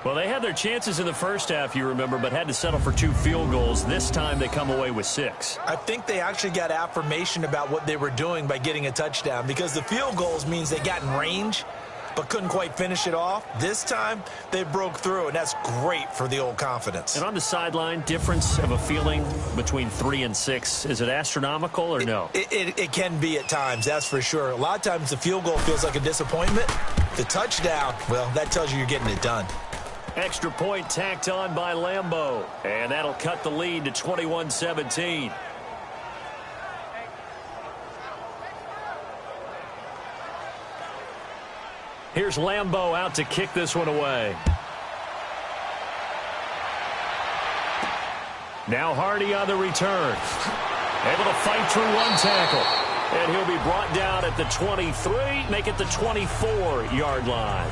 Well, they had their chances in the first half, you remember, but had to settle for 2 field goals. This time they come away with 6. I think they actually got affirmation about what they were doing by getting a touchdown, because the field goals means they got in range but couldn't quite finish it off. This time they broke through, and that's great for the old confidence. And on the sideline, difference of a feeling between 3 and 6, is it astronomical or no? It can be at times, that's for sure. A lot of times the field goal feels like a disappointment. The touchdown, well, that tells you you're getting it done. Extra point tacked on by Lambeau. And that'll cut the lead to 21-17. Here's Lambeau out to kick this one away. Now Hardy on the return. Able to fight through 1 tackle. And he'll be brought down at the 23, make it the 24-yard line.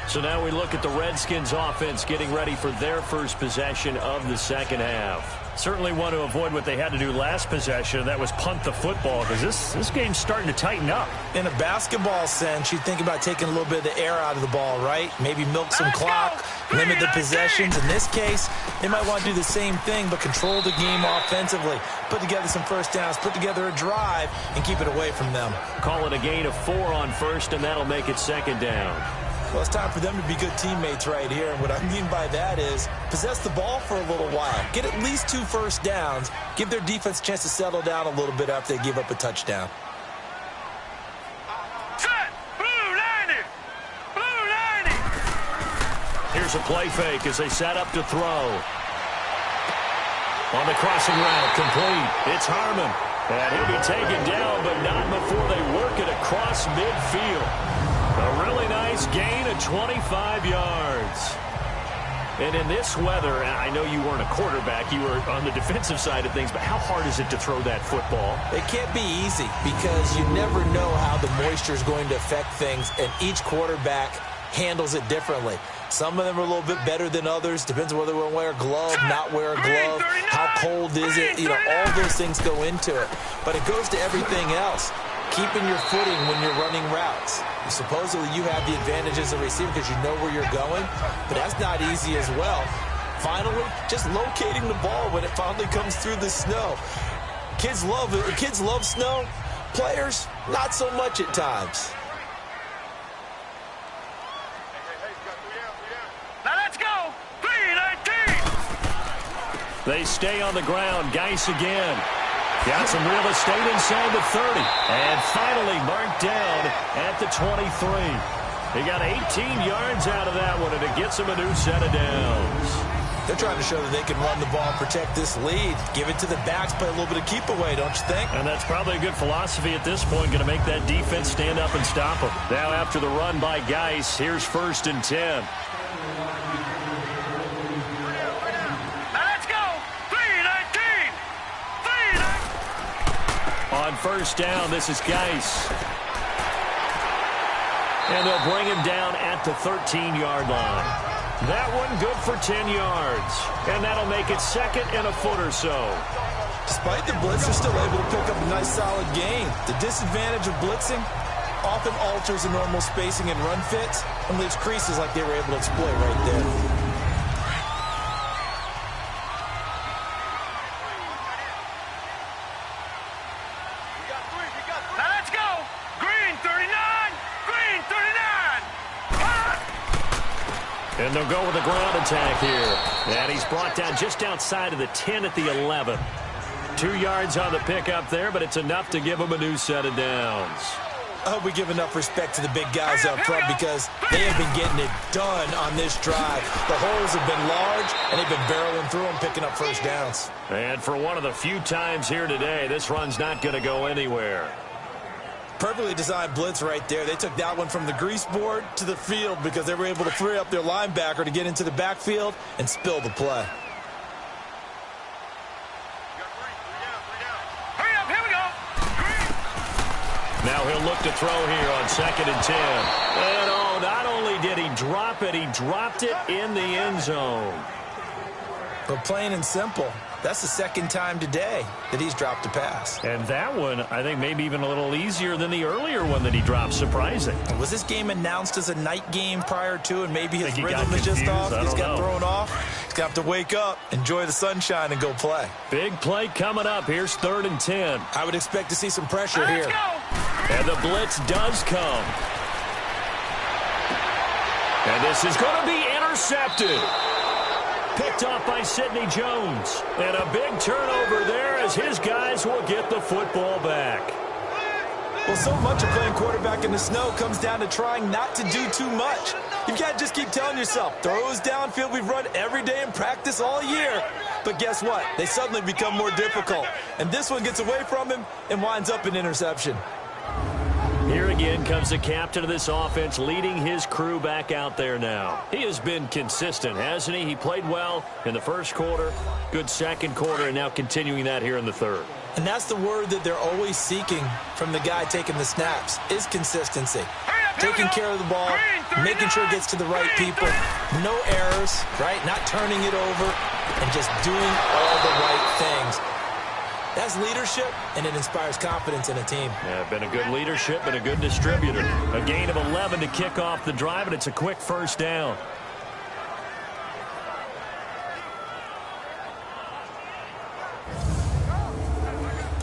So now we look at the Redskins offense getting ready for their first possession of the second half. Certainly want to avoid what they had to do last possession. That was punt the football, because this game's starting to tighten up. In a basketball sense, you think about taking a little bit of the air out of the ball, right? Maybe milk some clock, limit the possessions. In this case, they might want to do the same thing, but control the game offensively. Put together some first downs, put together a drive, and keep it away from them. Call it a gain of 4 on first, and that'll make it second down. Well, it's time for them to be good teammates right here. And what I mean by that is possess the ball for a little while. Get at least 2 first downs. Give their defense a chance to settle down a little bit after they give up a touchdown. Set! Blue 90! Blue 90! Here's a play fake as they set up to throw. On the crossing route, complete. It's Harmon. And he'll be taken down, but not before they work it across midfield. A really nice gain of 25 yards. And in this weather, I know you weren't a quarterback, you were on the defensive side of things, but how hard is it to throw that football? It can't be easy because you never know how the moisture is going to affect things, and each quarterback handles it differently. Some of them are a little bit better than others. Depends on whether we're wear a glove, not wear a glove, how cold is it. You know, all those things go into it. But it goes to everything else. Keeping your footing when you're running routes. Supposedly you have the advantage as a receiver because you know where you're going, but that's not easy as well. Finally, just locating the ball when it finally comes through the snow. Kids love it. Kids love snow. Players, not so much at times. Now let's go! 3-19! They stay on the ground. Geis again. Got some real estate inside the 30. And finally marked down at the 23. He got 18 yards out of that one, and it gets him a new set of downs. They're trying to show that they can run the ball and protect this lead. Give it to the backs, play a little bit of keep away, don't you think? And that's probably a good philosophy at this point, going to make that defense stand up and stop them. Now after the run by Geis, here's 1st and 10. On 1st down, this is Geis. And they'll bring him down at the 13-yard line. That one good for 10 yards. And that'll make it 2nd and a foot or so. Despite the blitz, they're still able to pick up a nice solid gain. The disadvantage of blitzing often alters the normal spacing and run fits and leaves creases like they were able to exploit right there. And they'll go with a ground attack here. And he's brought down just outside of the 10 at the 11. 2 yards on the pickup there, but it's enough to give him a new set of downs. I hope we give enough respect to the big guys up front because they have been getting it done on this drive. The holes have been large, and they've been barreling through them, picking up first downs. And for one of the few times here today, this run's not going to go anywhere. Perfectly designed blitz right there. They took that one from the grease board to the field because they were able to free up their linebacker to get into the backfield and spill the play. Hurry up, here we go! Now he'll look to throw here on 2nd and 10. And oh, not only did he drop it, he dropped it in the end zone. But plain and simple, That's the second time today that he's dropped a pass. And that one, I think, maybe even a little easier than the earlier one that he dropped. Surprising. Was this game announced as a night game prior to, and maybe his rhythm is just confused. off? He's got thrown off. He's got to wake up, enjoy the sunshine, and go play. Big play coming up. Here's 3rd and 10. I would expect to see some pressure here. And the blitz does come. And this is going to be intercepted. Picked off by Sidney Jones. And a big turnover there as his guys will get the football back. Well, so much of playing quarterback in the snow comes down to trying not to do too much. You've got to just keep telling yourself, throws downfield we've run every day in practice all year. But guess what? They suddenly become more difficult. And this one gets away from him and winds up an interception. Here again comes the captain of this offense leading his crew back out there now. He has been consistent, hasn't he? He played well in the first quarter, good second quarter, and now continuing that here in the third. And that's the word that they're always seeking from the guy taking the snaps, is consistency. Taking care of the ball, making sure it gets to the right people, no errors, right? Not turning it over, and just doing all the right things. That's leadership, and it inspires confidence in a team. Yeah, been a good leadership, been a good distributor. A gain of 11 to kick off the drive, and it's a quick first down.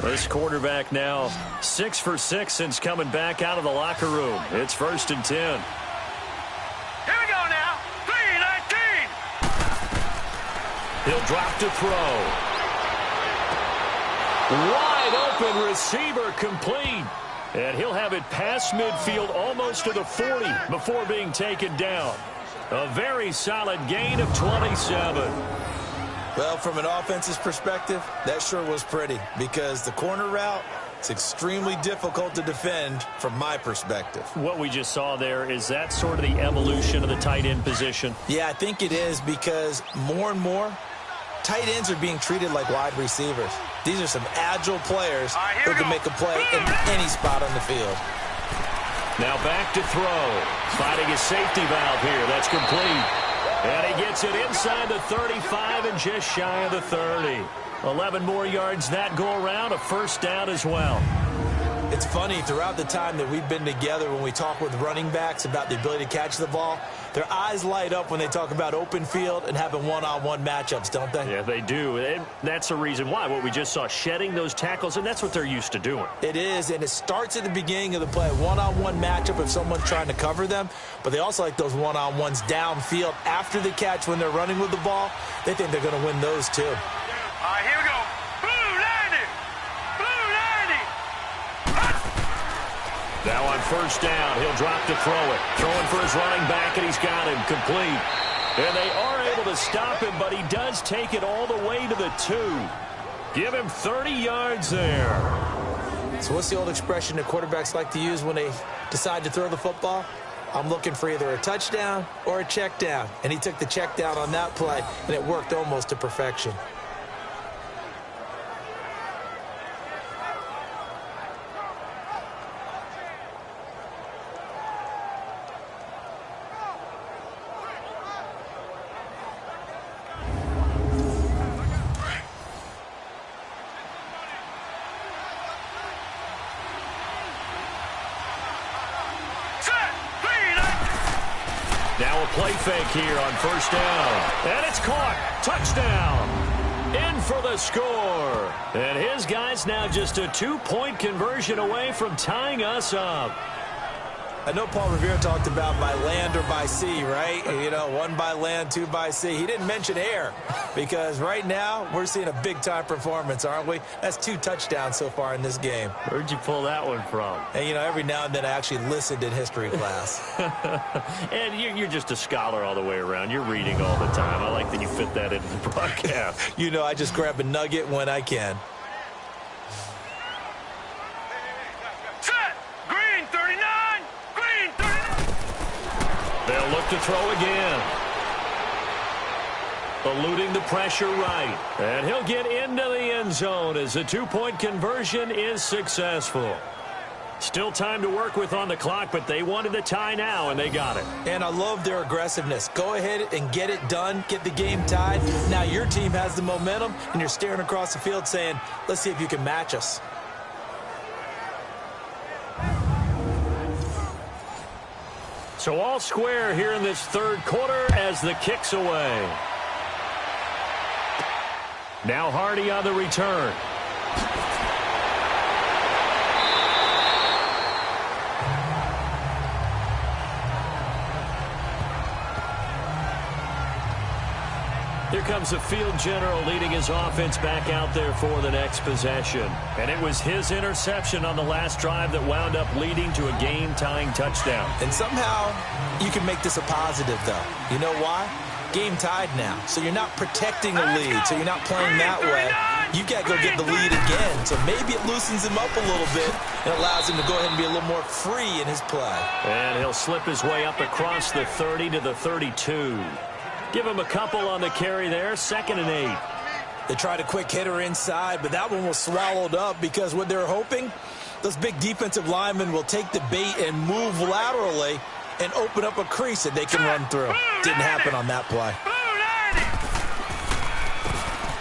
This quarterback now 6 for 6 since coming back out of the locker room. It's 1st and 10. Here we go now. 3-19. He'll drop to throw. Wide open receiver complete. And he'll have it past midfield almost to the 40 before being taken down. A very solid gain of 27. Well, from an offense's perspective, that sure was pretty because the corner route, it's extremely difficult to defend from my perspective. What we just saw there, is that sort of the evolution of the tight end position? Yeah, I think it is because more and more, tight ends are being treated like wide receivers. These are some agile players who can make a play in any spot on the field. Now back to throw. Finding his safety valve here. That's complete. And he gets it inside the 35 and just shy of the 30. 11 more yards that go around. A first down as well. It's funny, throughout the time that we've been together, when we talk with running backs about the ability to catch the ball, their eyes light up when they talk about open field and having one-on-one matchups, don't they? Yeah, they do. And that's the reason why. What we just saw, shedding those tackles, and that's what they're used to doing. It is, and it starts at the beginning of the play. One-on-one matchup if someone's trying to cover them, but they also like those one-on-ones downfield after the catch when they're running with the ball. They think they're going to win those too. All right, here we go. Blue 90. Blue 90. Now on first down, he'll drop to throw it. Throwing for his running back, and he's got him complete. And they are able to stop him, but he does take it all the way to the 2. Give him 30 yards there. So what's the old expression that quarterbacks like to use when they decide to throw the football? I'm looking for either a touchdown or a check down. And he took the check down on that play, and it worked almost to perfection. Now a play fake here on first down. And it's caught. Touchdown. In for the score. And his guys now just a 2-point conversion away from tying us up. I know Paul Revere talked about by land or by sea, right? You know, 1 by land, 2 by sea. He didn't mention air because right now we're seeing a big-time performance, aren't we? That's 2 touchdowns so far in this game. Where'd you pull that one from? And, you know, every now and then I actually listened in history class. And you're just a scholar all the way around. You're reading all the time. I like that you fit that into the broadcast. You know, I just grab a nugget when I can. They'll look to throw again. Eluding the pressure right. And he'll get into the end zone as the 2-point conversion is successful. Still time to work with on the clock, but they wanted the tie now, and they got it. And I love their aggressiveness. Go ahead and get it done, get the game tied. Now your team has the momentum, and you're staring across the field saying, let's see if you can match us. So all square here in this third quarter as the kick's away. Now Hardy on the return. Here comes the field general leading his offense back out there for the next possession. And it was his interception on the last drive that wound up leading to a game-tying touchdown. And somehow you can make this a positive, though. You know why? Game tied now. So you're not protecting a lead, so you're not playing that way. You got to go get the lead again. So maybe it loosens him up a little bit and allows him to go ahead and be a little more free in his play. And he'll slip his way up across the 30 to the 32. Give him a couple on the carry there, 2nd and 8. They tried a quick hitter inside, but that one was swallowed up because what they're hoping, those big defensive linemen will take the bait and move laterally and open up a crease that they can run through. Didn't happen on that play.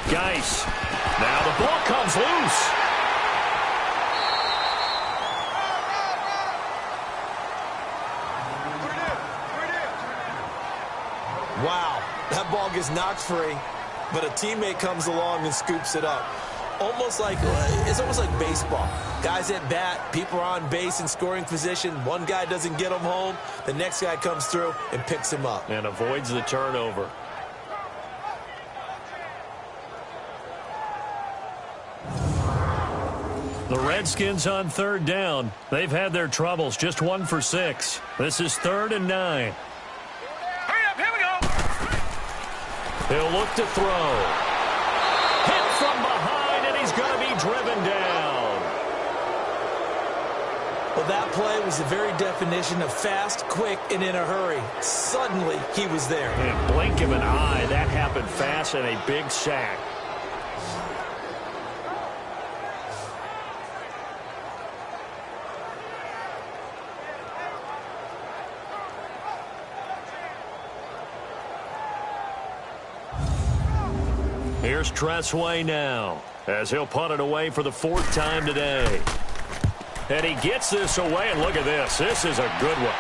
Geis. Now the ball comes loose. Wow, that ball gets knocked free, but a teammate comes along and scoops it up. It's almost like baseball. Guys at bat, people are on base in scoring position. One guy doesn't get him home. The next guy comes through and picks him up. And avoids the turnover. The Redskins on 3rd down. They've had their troubles, just 1 for 6. This is 3rd and 9. He'll look to throw. Hit from behind, and he's going to be driven down. Well, that play was the very definition of fast, quick, and in a hurry. Suddenly, he was there. And blink of an eye, that happened fast and a big sack. Here's Tressway now, as he'll punt it away for the 4th time today. And he gets this away, and look at this. This is a good one.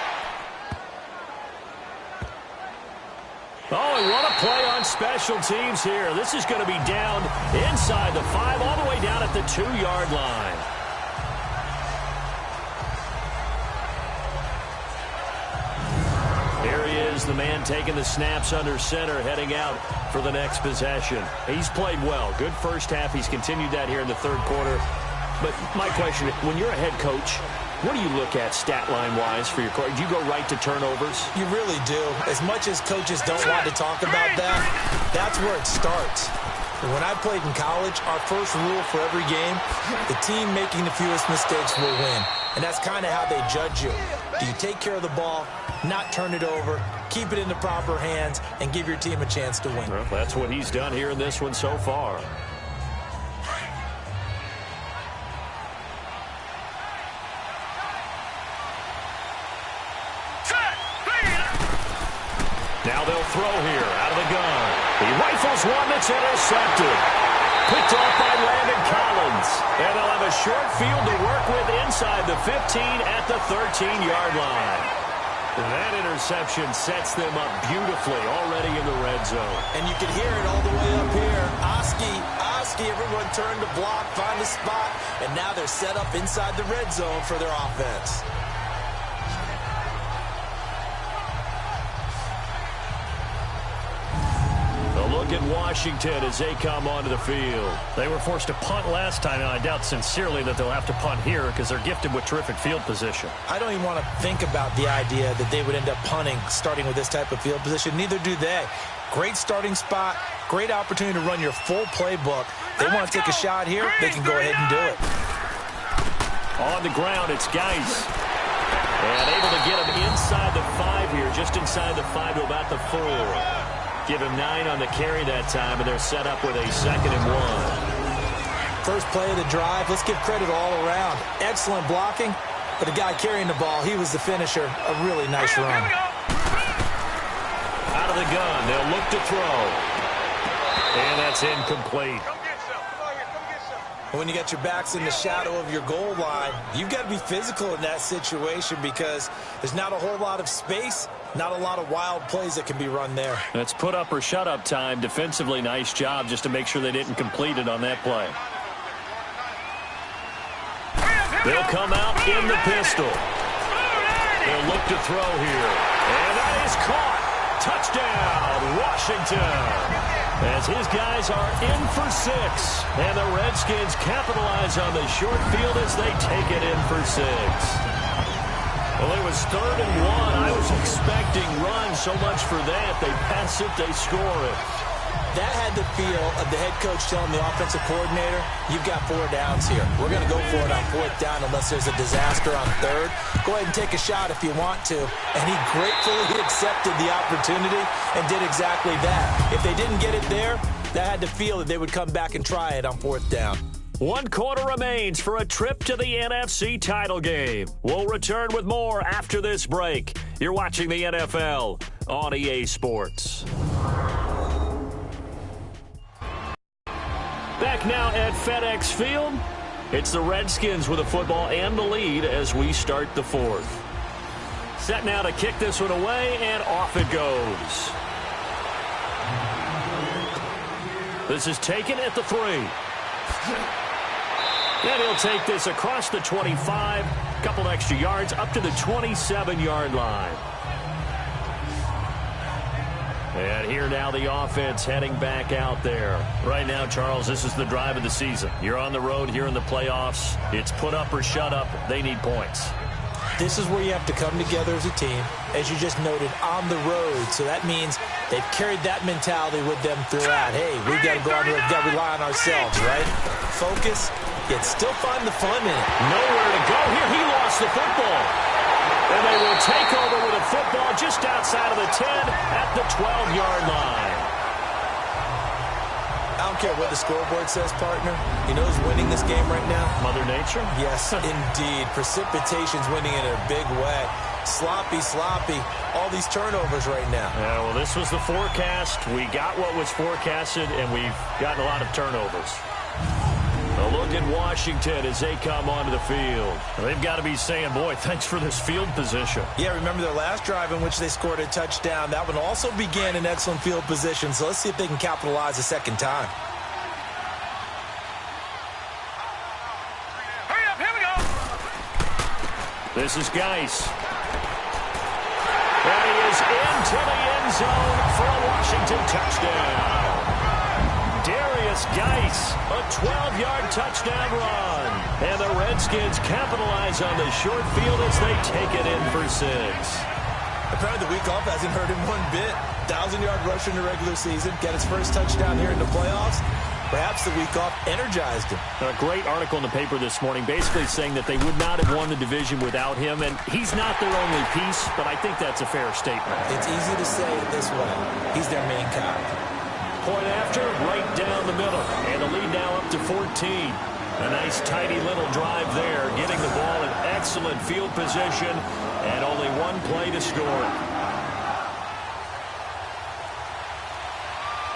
Oh, and what a play on special teams here. This is going to be down inside the 5, all the way down at the 2-yard line. Here he is, the man taking the snaps under center, heading out for the next possession. He's played well. Good first half. He's continued that here in the 3rd quarter. But my question, when you're a head coach, what do you look at stat line-wise for your coach? Do you go right to turnovers? You really do. As much as coaches don't want to talk about that, that's where it starts. When I played in college, our first rule for every game, the team making the fewest mistakes will win. And that's kind of how they judge you. Do you take care of the ball, not turn it over, keep it in the proper hands, and give your team a chance to win? Well, that's what he's done here in this one so far. Now they'll throw here out of the gun. He rifles one that's intercepted. Picked off by Landon Collins. And they'll have a short field to work with inside the 15 at the 13-yard line. That interception sets them up beautifully already in the red zone. And you can hear it all the way up here. Oski, everyone turned to block, find a spot, and now they're set up inside the red zone for their offense. Look at Washington as they come onto the field. They were forced to punt last time, and I doubt sincerely that they'll have to punt here because they're gifted with terrific field position. I don't even want to think about the idea that they would end up punting starting with this type of field position. Neither do they. Great starting spot, great opportunity to run your full playbook. They want to take a shot here, they can go ahead and do it. On the ground, it's Geis. And able to get him inside the 5 here, just inside the 5 to about the 4. Give him 9 on the carry that time, and they're set up with a 2nd and 1. First play of the drive. Let's give credit all around. Excellent blocking, But the guy carrying the ball, he was the finisher. A really nice run. Out of the gun, they'll look to throw. And that's incomplete. When you got your backs in the shadow of your goal line, you've got to be physical in that situation because there's not a whole lot of space, not a lot of wild plays that can be run there. That's put up or shut up time. Defensively, nice job just to make sure they didn't complete it on that play. They'll come out in the pistol. They'll look to throw here. And that is caught. Touchdown, Washington. As his guys are in for 6. And the Redskins capitalize on the short field as they take it in for 6. Well, it was 3rd and 1. I was expecting runs so much for that. They pass it, they score it. That had the feel of the head coach telling the offensive coordinator, you've got 4 downs here. We're going to go for it on 4th down unless there's a disaster on 3rd. Go ahead and take a shot if you want to. And he gratefully accepted the opportunity and did exactly that. If they didn't get it there, that had the feel that they would come back and try it on 4th down. 1 quarter remains for a trip to the NFC title game. We'll return with more after this break. You're watching the NFL on EA Sports. Back now at FedEx Field. It's the Redskins with the football and the lead as we start the 4th. Set now to kick this one away, and off it goes. This is taken at the 3. And he'll take this across the 25, a couple extra yards up to the 27-yard line. And here now the offense heading back out there. Right now, Charles, this is the drive of the season. You're on the road here in the playoffs. It's put up or shut up. They need points. This is where you have to come together as a team, as you just noted, on the road. So that means they've carried that mentality with them throughout. Hey, we've got to go on the road. We've got to rely on ourselves, right? Focus, yet still find the fun in it. Nowhere to go here. He lost the football. And they will take over with a football just outside of the 10 at the 12-yard line. I don't care what the scoreboard says, partner. You know who's winning this game right now? Mother Nature? Yes, indeed. Precipitation's winning in a big way. Sloppy, all these turnovers right now. Yeah, well, this was the forecast. We got what was forecasted, and we've gotten a lot of turnovers. A look at Washington as they come onto the field. They've got to be saying, boy, thanks for this field position. Yeah, remember their last drive in which they scored a touchdown. That one also began in excellent field position, so let's see if they can capitalize a second time. Hurry up, here we go. This is Geis. And he is into the end zone for a Washington touchdown. Darius Geis, a 12-yard touchdown run. And the Redskins capitalize on the short field as they take it in for 6. Apparently the week off hasn't hurt him one bit. 1,000-yard rusher in the regular season. Got his first touchdown here in the playoffs. Perhaps the week off energized him. A great article in the paper this morning basically saying that they would not have won the division without him. And he's not their only piece, but I think that's a fair statement. It's easy to say it this way. He's their main guy. Point after, right down the middle. And the lead now up to 14. A nice, tidy little drive there, getting the ball in excellent field position, and only one play to score.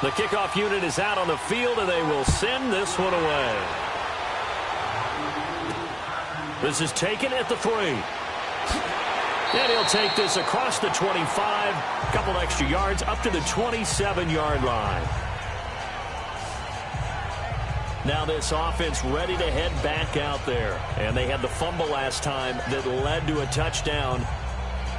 The kickoff unit is out on the field, and they will send this one away. This is taken at the 3. And he'll take this across the 25, a couple extra yards up to the 27-yard line. Now this offense ready to head back out there. And they had the fumble last time that led to a touchdown.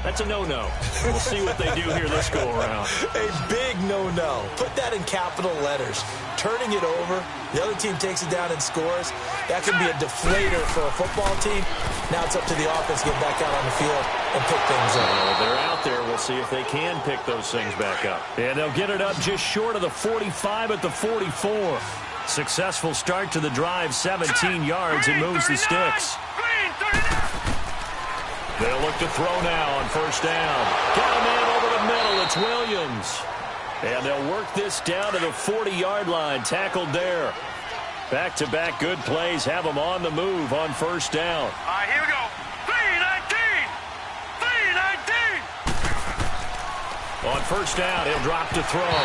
That's a no-no. We'll see what they do here this go-around. A big no-no. Put that in capital letters. Turning it over, the other team takes it down and scores. That can be a deflator for a football team. Now it's up to the offense to get back out on the field and pick things up. They're out there. We'll see if they can pick those things back up. And they'll get it up just short of the 45 at the 44. Successful start to the drive, 17 yards, and moves the sticks. They'll look to throw now on first down. Got a man over the middle. It's Williams. And they'll work this down to the 40-yard line. Tackled there. Back-to-back good plays have them on the move on first down. All right, here we go. 3, On first down, he'll drop to throw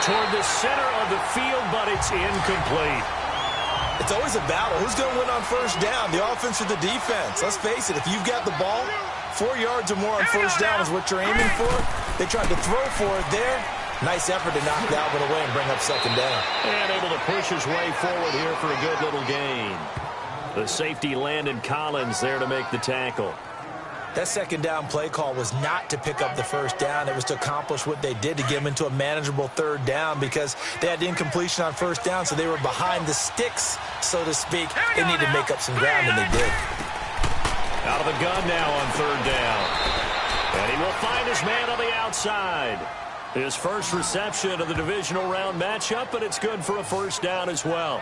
toward the center of the field, but it's incomplete. It's always a battle. Who's going to win on first down, the offense or the defense? Let's face it, if you've got the ball, 4 yards or more on first down is what you're aiming for. They tried to throw for it there. Nice effort to knock that one away and bring up second down. And able to push his way forward here for a good little gain. The safety Landon Collins there to make the tackle. That second down play call was not to pick up the first down. It was to accomplish what they did, to get them into a manageable third down, because they had incompletion on first down, so they were behind the sticks, so to speak. They needed to make up some ground, and they did. Out of the gun now on third down. And he will find his man on the outside. His first reception of the divisional round matchup, but it's good for a first down as well.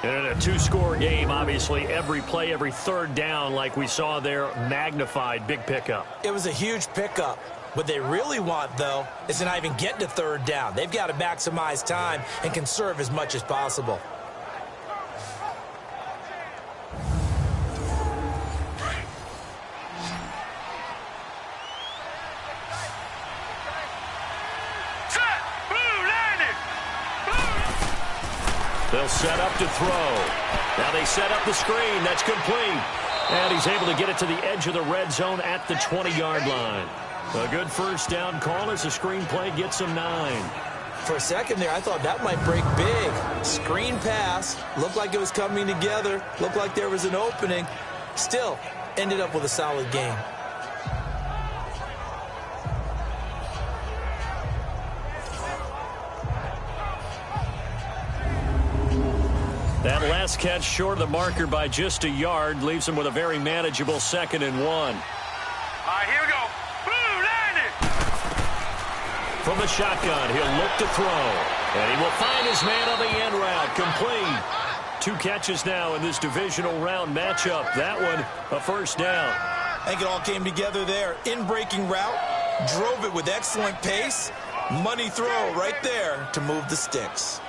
And in a two-score game, obviously, every play, every third down, like we saw there, magnified, big pickup. It was a huge pickup. What they really want, though, is to not even get to third down. They've got to maximize time and conserve as much as possible. They'll set up to throw. Now they set up the screen. That's complete. And he's able to get it to the edge of the red zone at the 20-yard line. A good first down call as the screen play gets him 9. For a second there, I thought that might break big. Screen pass. Looked like it was coming together. Looked like there was an opening. Still, ended up with a solid game. That last catch short of the marker by just a yard leaves him with a very manageable 2nd and 1. All right, here we go. Blue, landed. From the shotgun, he'll look to throw. And he will find his man on the end route. Complete. 2 catches now in this divisional round matchup. That one, a first down. I think it all came together there. In-breaking route. Drove it with excellent pace. Money throw right there to move the sticks.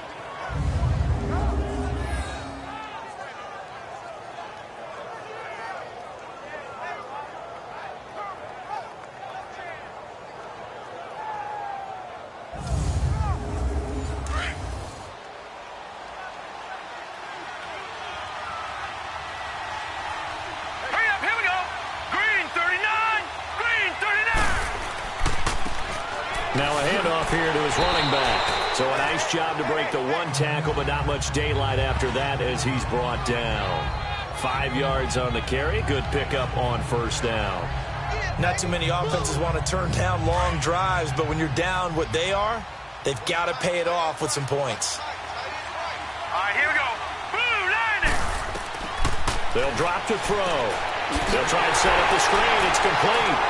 Now a handoff here to his running back. So a nice job to break the 1 tackle, but not much daylight after that as he's brought down. 5 yards on the carry. Good pickup on first down. Not too many offenses want to turn down long drives, but when you're down what they are, they've got to pay it off with some points. All right, here we go. Blue, landed. They'll drop to throw. They'll try and set up the screen. It's complete.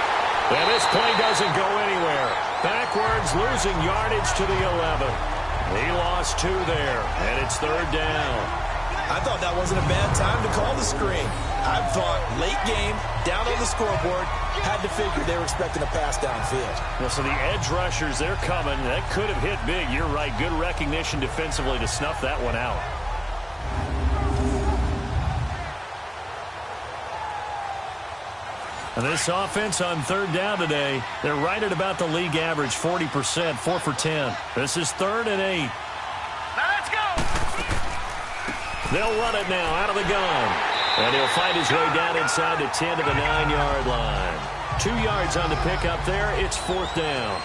And this play doesn't go anywhere. Backwards, losing yardage to the 11. He lost 2 there, and it's third down. I thought that wasn't a bad time to call the screen. I thought late game, down on the scoreboard, had to figure they were expecting a pass downfield. Well, so the edge rushers, they're coming. That could have hit big. You're right. Good recognition defensively to snuff that one out. And this offense on third down today, they're right at about the league average, 40%, 4 for 10. This is 3rd and 8. Now let's go. They'll run it now out of the gun. And he'll find his way down inside the 10 to the 9-yard line. 2 yards on the pickup there. It's 4th down.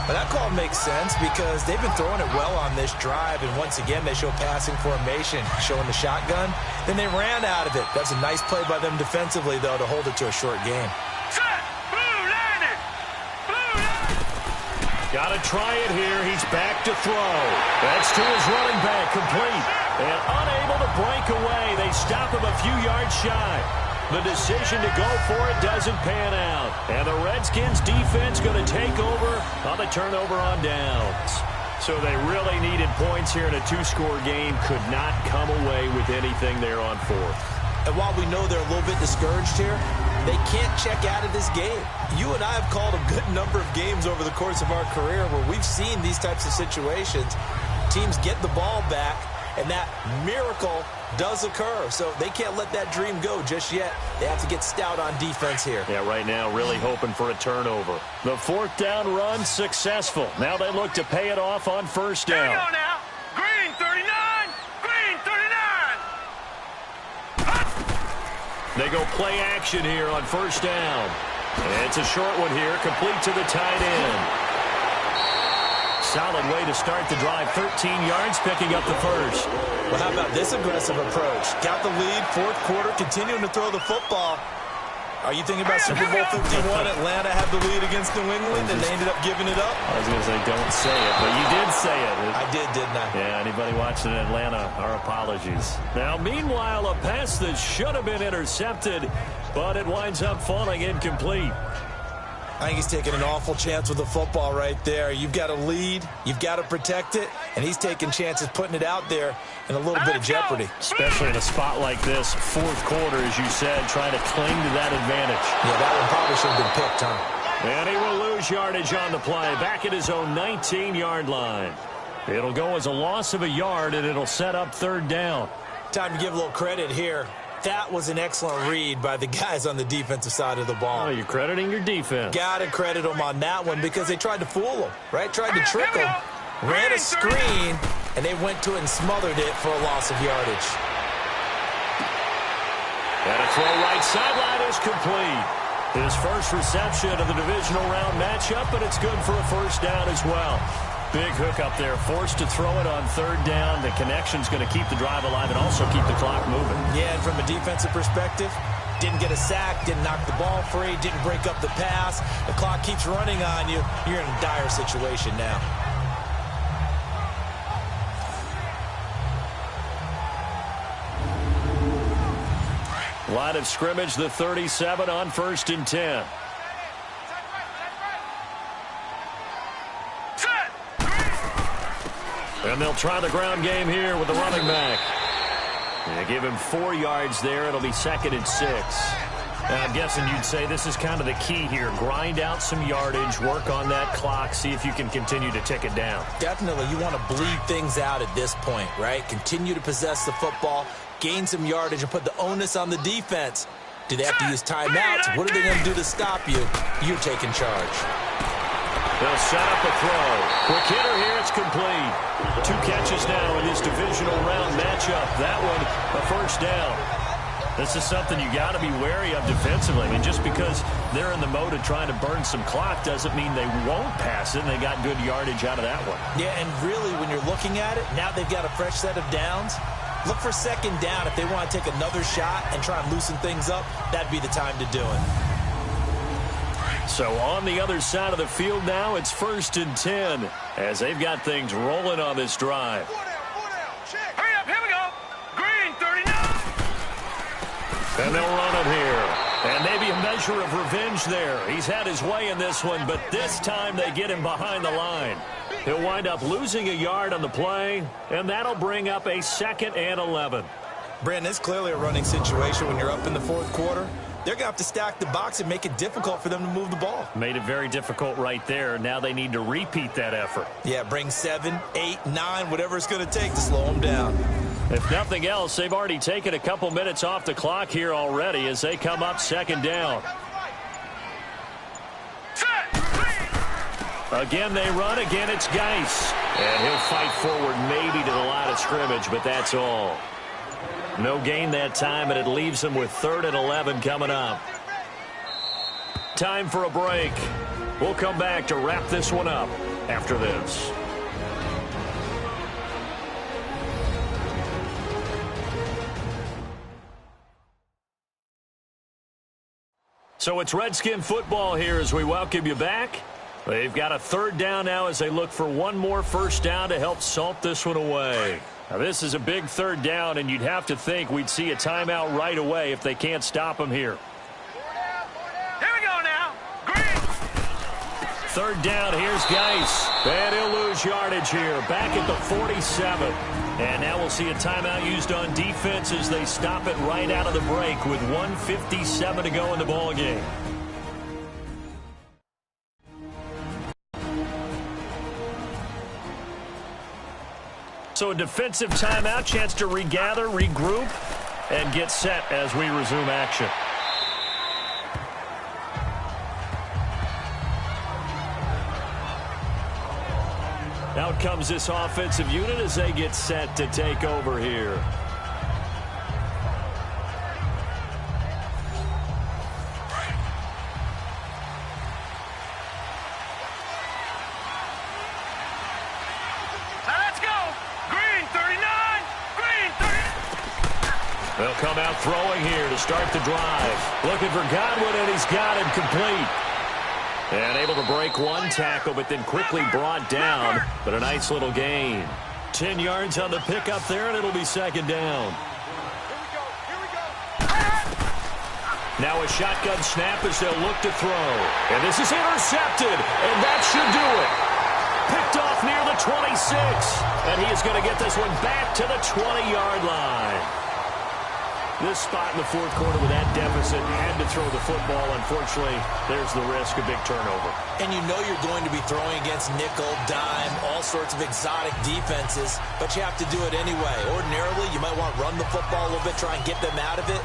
But that call makes sense because they've been throwing it well on this drive, and once again they show passing formation, showing the shotgun. Then they ran out of it. That's a nice play by them defensively, though, to hold it to a short game. Set. Blue, landed. Blue, landed. Got to try it here. He's back to throw. That's to his running back, complete. And unable to break away. They stop him a few yards shy. The decision to go for it doesn't pan out. And the Redskins defense going to take over on the turnover on downs. So they really needed points here in a 2-score game. Could not come away with anything there on 4th. And while we know they're a little bit discouraged here, they can't check out of this game. You and I have called a good number of games over the course of our career where we've seen these types of situations. Teams get the ball back, and that miracle does occur. So they can't let that dream go just yet. They have to get stout on defense here. Yeah, right now really hoping for a turnover. The fourth down run successful. Now they look to pay it off on first down. Here we go now. Green 39. Green 39. They go play action here on first down. It's a short one here, complete to the tight end. Solid way to start the drive. 13 yards, picking up the first. Well, how about this aggressive approach? Got the lead, fourth quarter, continuing to throw the football. Are you thinking about Super Bowl 51? Atlanta had the lead against New England, and they ended up giving it up? I was going to say, don't say it, but you did say it. I did, didn't I? Yeah, anybody watching in Atlanta, our apologies. Now, meanwhile, a pass that should have been intercepted, but it winds up falling incomplete. I think he's taking an awful chance with the football right there. You've got a lead, you've got to protect it, and he's taking chances putting it out there in a little bit of jeopardy. Especially in a spot like this, fourth quarter, as you said, trying to cling to that advantage. Yeah, that one probably should have been picked, huh? And he will lose yardage on the play, back at his own 19-yard line. It'll go as a loss of a yard, and it'll set up third down. Time to give a little credit here. That was an excellent read by the guys on the defensive side of the ball. Oh, you're crediting your defense. Got to credit them on that one because they tried to fool them, right? Tried to trick them. Ran a screen, and they went to it and smothered it for a loss of yardage. And a throw right sideline is complete. His first reception of the divisional round matchup, but it's good for a first down as well. Big hook up there, forced to throw it on third down. The connection's going to keep the drive alive and also keep the clock moving. Yeah, and from a defensive perspective, didn't get a sack, didn't knock the ball free, didn't break up the pass. The clock keeps running on you. You're in a dire situation now. Line of scrimmage, the 37 on 1st and 10. And they'll try the ground game here with the running back. They give him 4 yards there. It'll be 2nd and 6. I'm guessing you'd say this is kind of the key here. Grind out some yardage, work on that clock, see if you can continue to tick it down. Definitely. You want to bleed things out at this point, right? Continue to possess the football, gain some yardage, and put the onus on the defense. Do they have to use timeouts? What are they going to do to stop you? You're taking charge. They'll set up a throw. Quick hitter here. It's complete. 2 catches now in this divisional round matchup. That one, a first down. This is something you got to be wary of defensively. I mean, just because they're in the mode of trying to burn some clock doesn't mean they won't pass it, and they got good yardage out of that one. Yeah, and really, when you're looking at it, now they've got a fresh set of downs. Look for 2nd down. If they want to take another shot and try and loosen things up, that'd be the time to do it. So on the other side of the field now, it's 1st and 10 as they've got things rolling on this drive. Hurry up, here we go. Green 39. And they'll run it here. And maybe a measure of revenge there. He's had his way in this one, but this time they get him behind the line. He'll wind up losing a yard on the play, and that'll bring up a 2nd and 11. Brandon, it's clearly a running situation when you're up in the fourth quarter. They're going to have to stack the box and make it difficult for them to move the ball. Made it very difficult right there. Now they need to repeat that effort. Yeah, bring 7, 8, 9, whatever it's going to take to slow them down. If nothing else, they've already taken a couple minutes off the clock here already as they come up 2nd down. Again, they run. Again, it's Geis. And he'll fight forward maybe to the line of scrimmage, but that's all. No gain that time, and it leaves them with 3rd and 11 coming up. Time for a break. We'll come back to wrap this one up after this. So it's Redskin football here as we welcome you back. They've got a 3rd down now as they look for one more first down to help salt this one away. Now, this is a big 3rd down, and you'd have to think we'd see a timeout right away if they can't stop them here. Here we go now. Green. 3rd down, here's Geis. And he'll lose yardage here, back at the 47. And now we'll see a timeout used on defense as they stop it right out of the break with 1:57 to go in the ball game. So a defensive timeout, chance to regather, regroup, and get set as we resume action. Out comes this offensive unit as they get set to take over here. They'll come out throwing here to start the drive. Looking for Godwin, and he's got him complete. And able to break one tackle, but then quickly brought down. But a nice little gain. 10 yards on the pickup there, and it'll be second down. Now a shotgun snap as they'll look to throw. And this is intercepted, and that should do it. Picked off near the 26. And he is going to get this one back to the 20-yard line. This spot in the fourth quarter with that deficit, had to throw the football. Unfortunately, there's the risk of big turnover. And you know you're going to be throwing against nickel, dime, all sorts of exotic defenses, but you have to do it anyway. Ordinarily, you might want to run the football a little bit, try and get them out of it.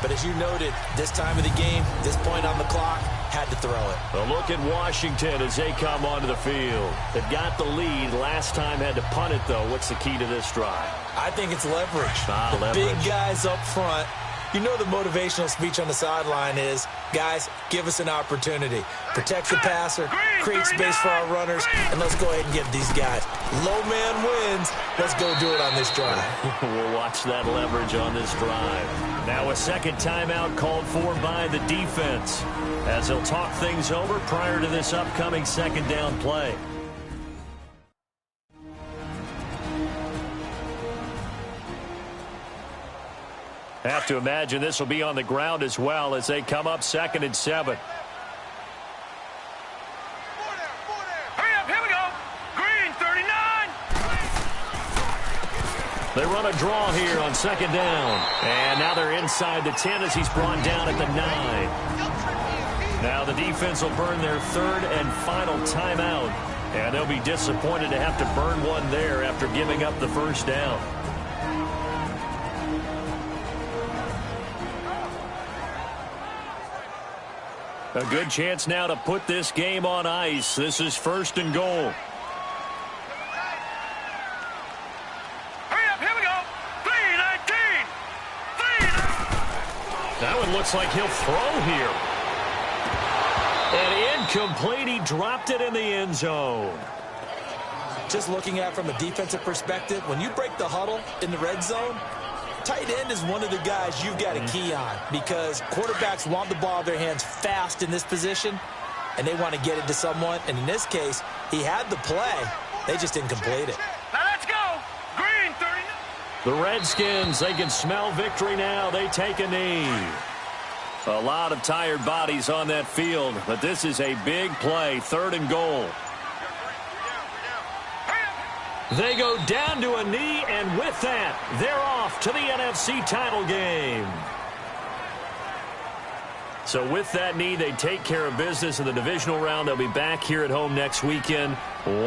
But as you noted, this time of the game, this point on the clock, had to throw it. A look at Washington as they come onto the field. They've got the lead. Last time had to punt it, though. What's the key to this drive? I think it's leverage. The leverage. Big guys up front. You know the motivational speech on the sideline is, guys, give us an opportunity. Protect the passer, create space for our runners, and let's go ahead and get these guys. Low man wins. Let's go do it on this drive. We'll watch that leverage on this drive. Now a second timeout called for by the defense as they'll talk things over prior to this upcoming second down play. Have to imagine this will be on the ground as well as they come up 2nd and 7. Hurry up, here we go. Green, 39. They run a draw here on 2nd down. And now they're inside the 10 as he's brought down at the 9. Now the defense will burn their 3rd and final timeout. And they'll be disappointed to have to burn one there after giving up the first down. A good chance now to put this game on ice. This is 1st and goal. Hurry up, here we go. 3-19. That one looks like he'll throw here. And incomplete. He dropped it in the end zone. Just looking at it from a defensive perspective, when you break the huddle in the red zone, tight end is one of the guys you've got a key on because quarterbacks want the ball in their hands fast in this position, and they want to get it to someone. And in this case, he had the play. They just didn't complete it. Now let's go. Green, 39. The Redskins, they can smell victory now. They take a knee. A lot of tired bodies on that field, but this is a big play. 3rd and goal. They go down to a knee, and with that, they're off to the NFC title game. So with that knee, they take care of business in the divisional round. They'll be back here at home next weekend.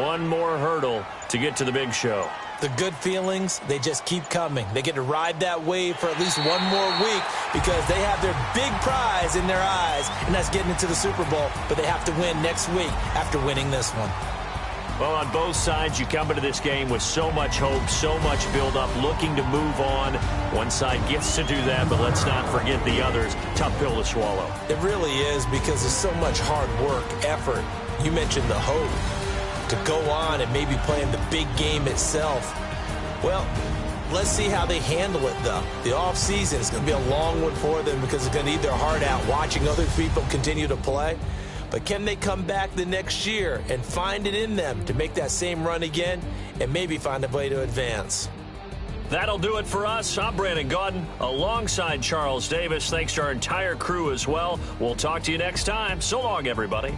One more hurdle to get to the big show. The good feelings, they just keep coming. They get to ride that wave for at least one more week because they have their big prize in their eyes, and that's getting into the Super Bowl. But they have to win next week after winning this one. Well, on both sides, you come into this game with so much hope, so much build-up, looking to move on. One side gets to do that, but let's not forget the others. Tough pill to swallow. It really is because there's so much hard work, effort. You mentioned the hope to go on and maybe play in the big game itself. Well, let's see how they handle it, though. The offseason is going to be a long one for them because it's going to eat their heart out watching other people continue to play. But can they come back the next year and find it in them to make that same run again and maybe find a way to advance? That'll do it for us. I'm Brandon Gaudin alongside Charles Davis. Thanks to our entire crew as well. We'll talk to you next time. So long, everybody.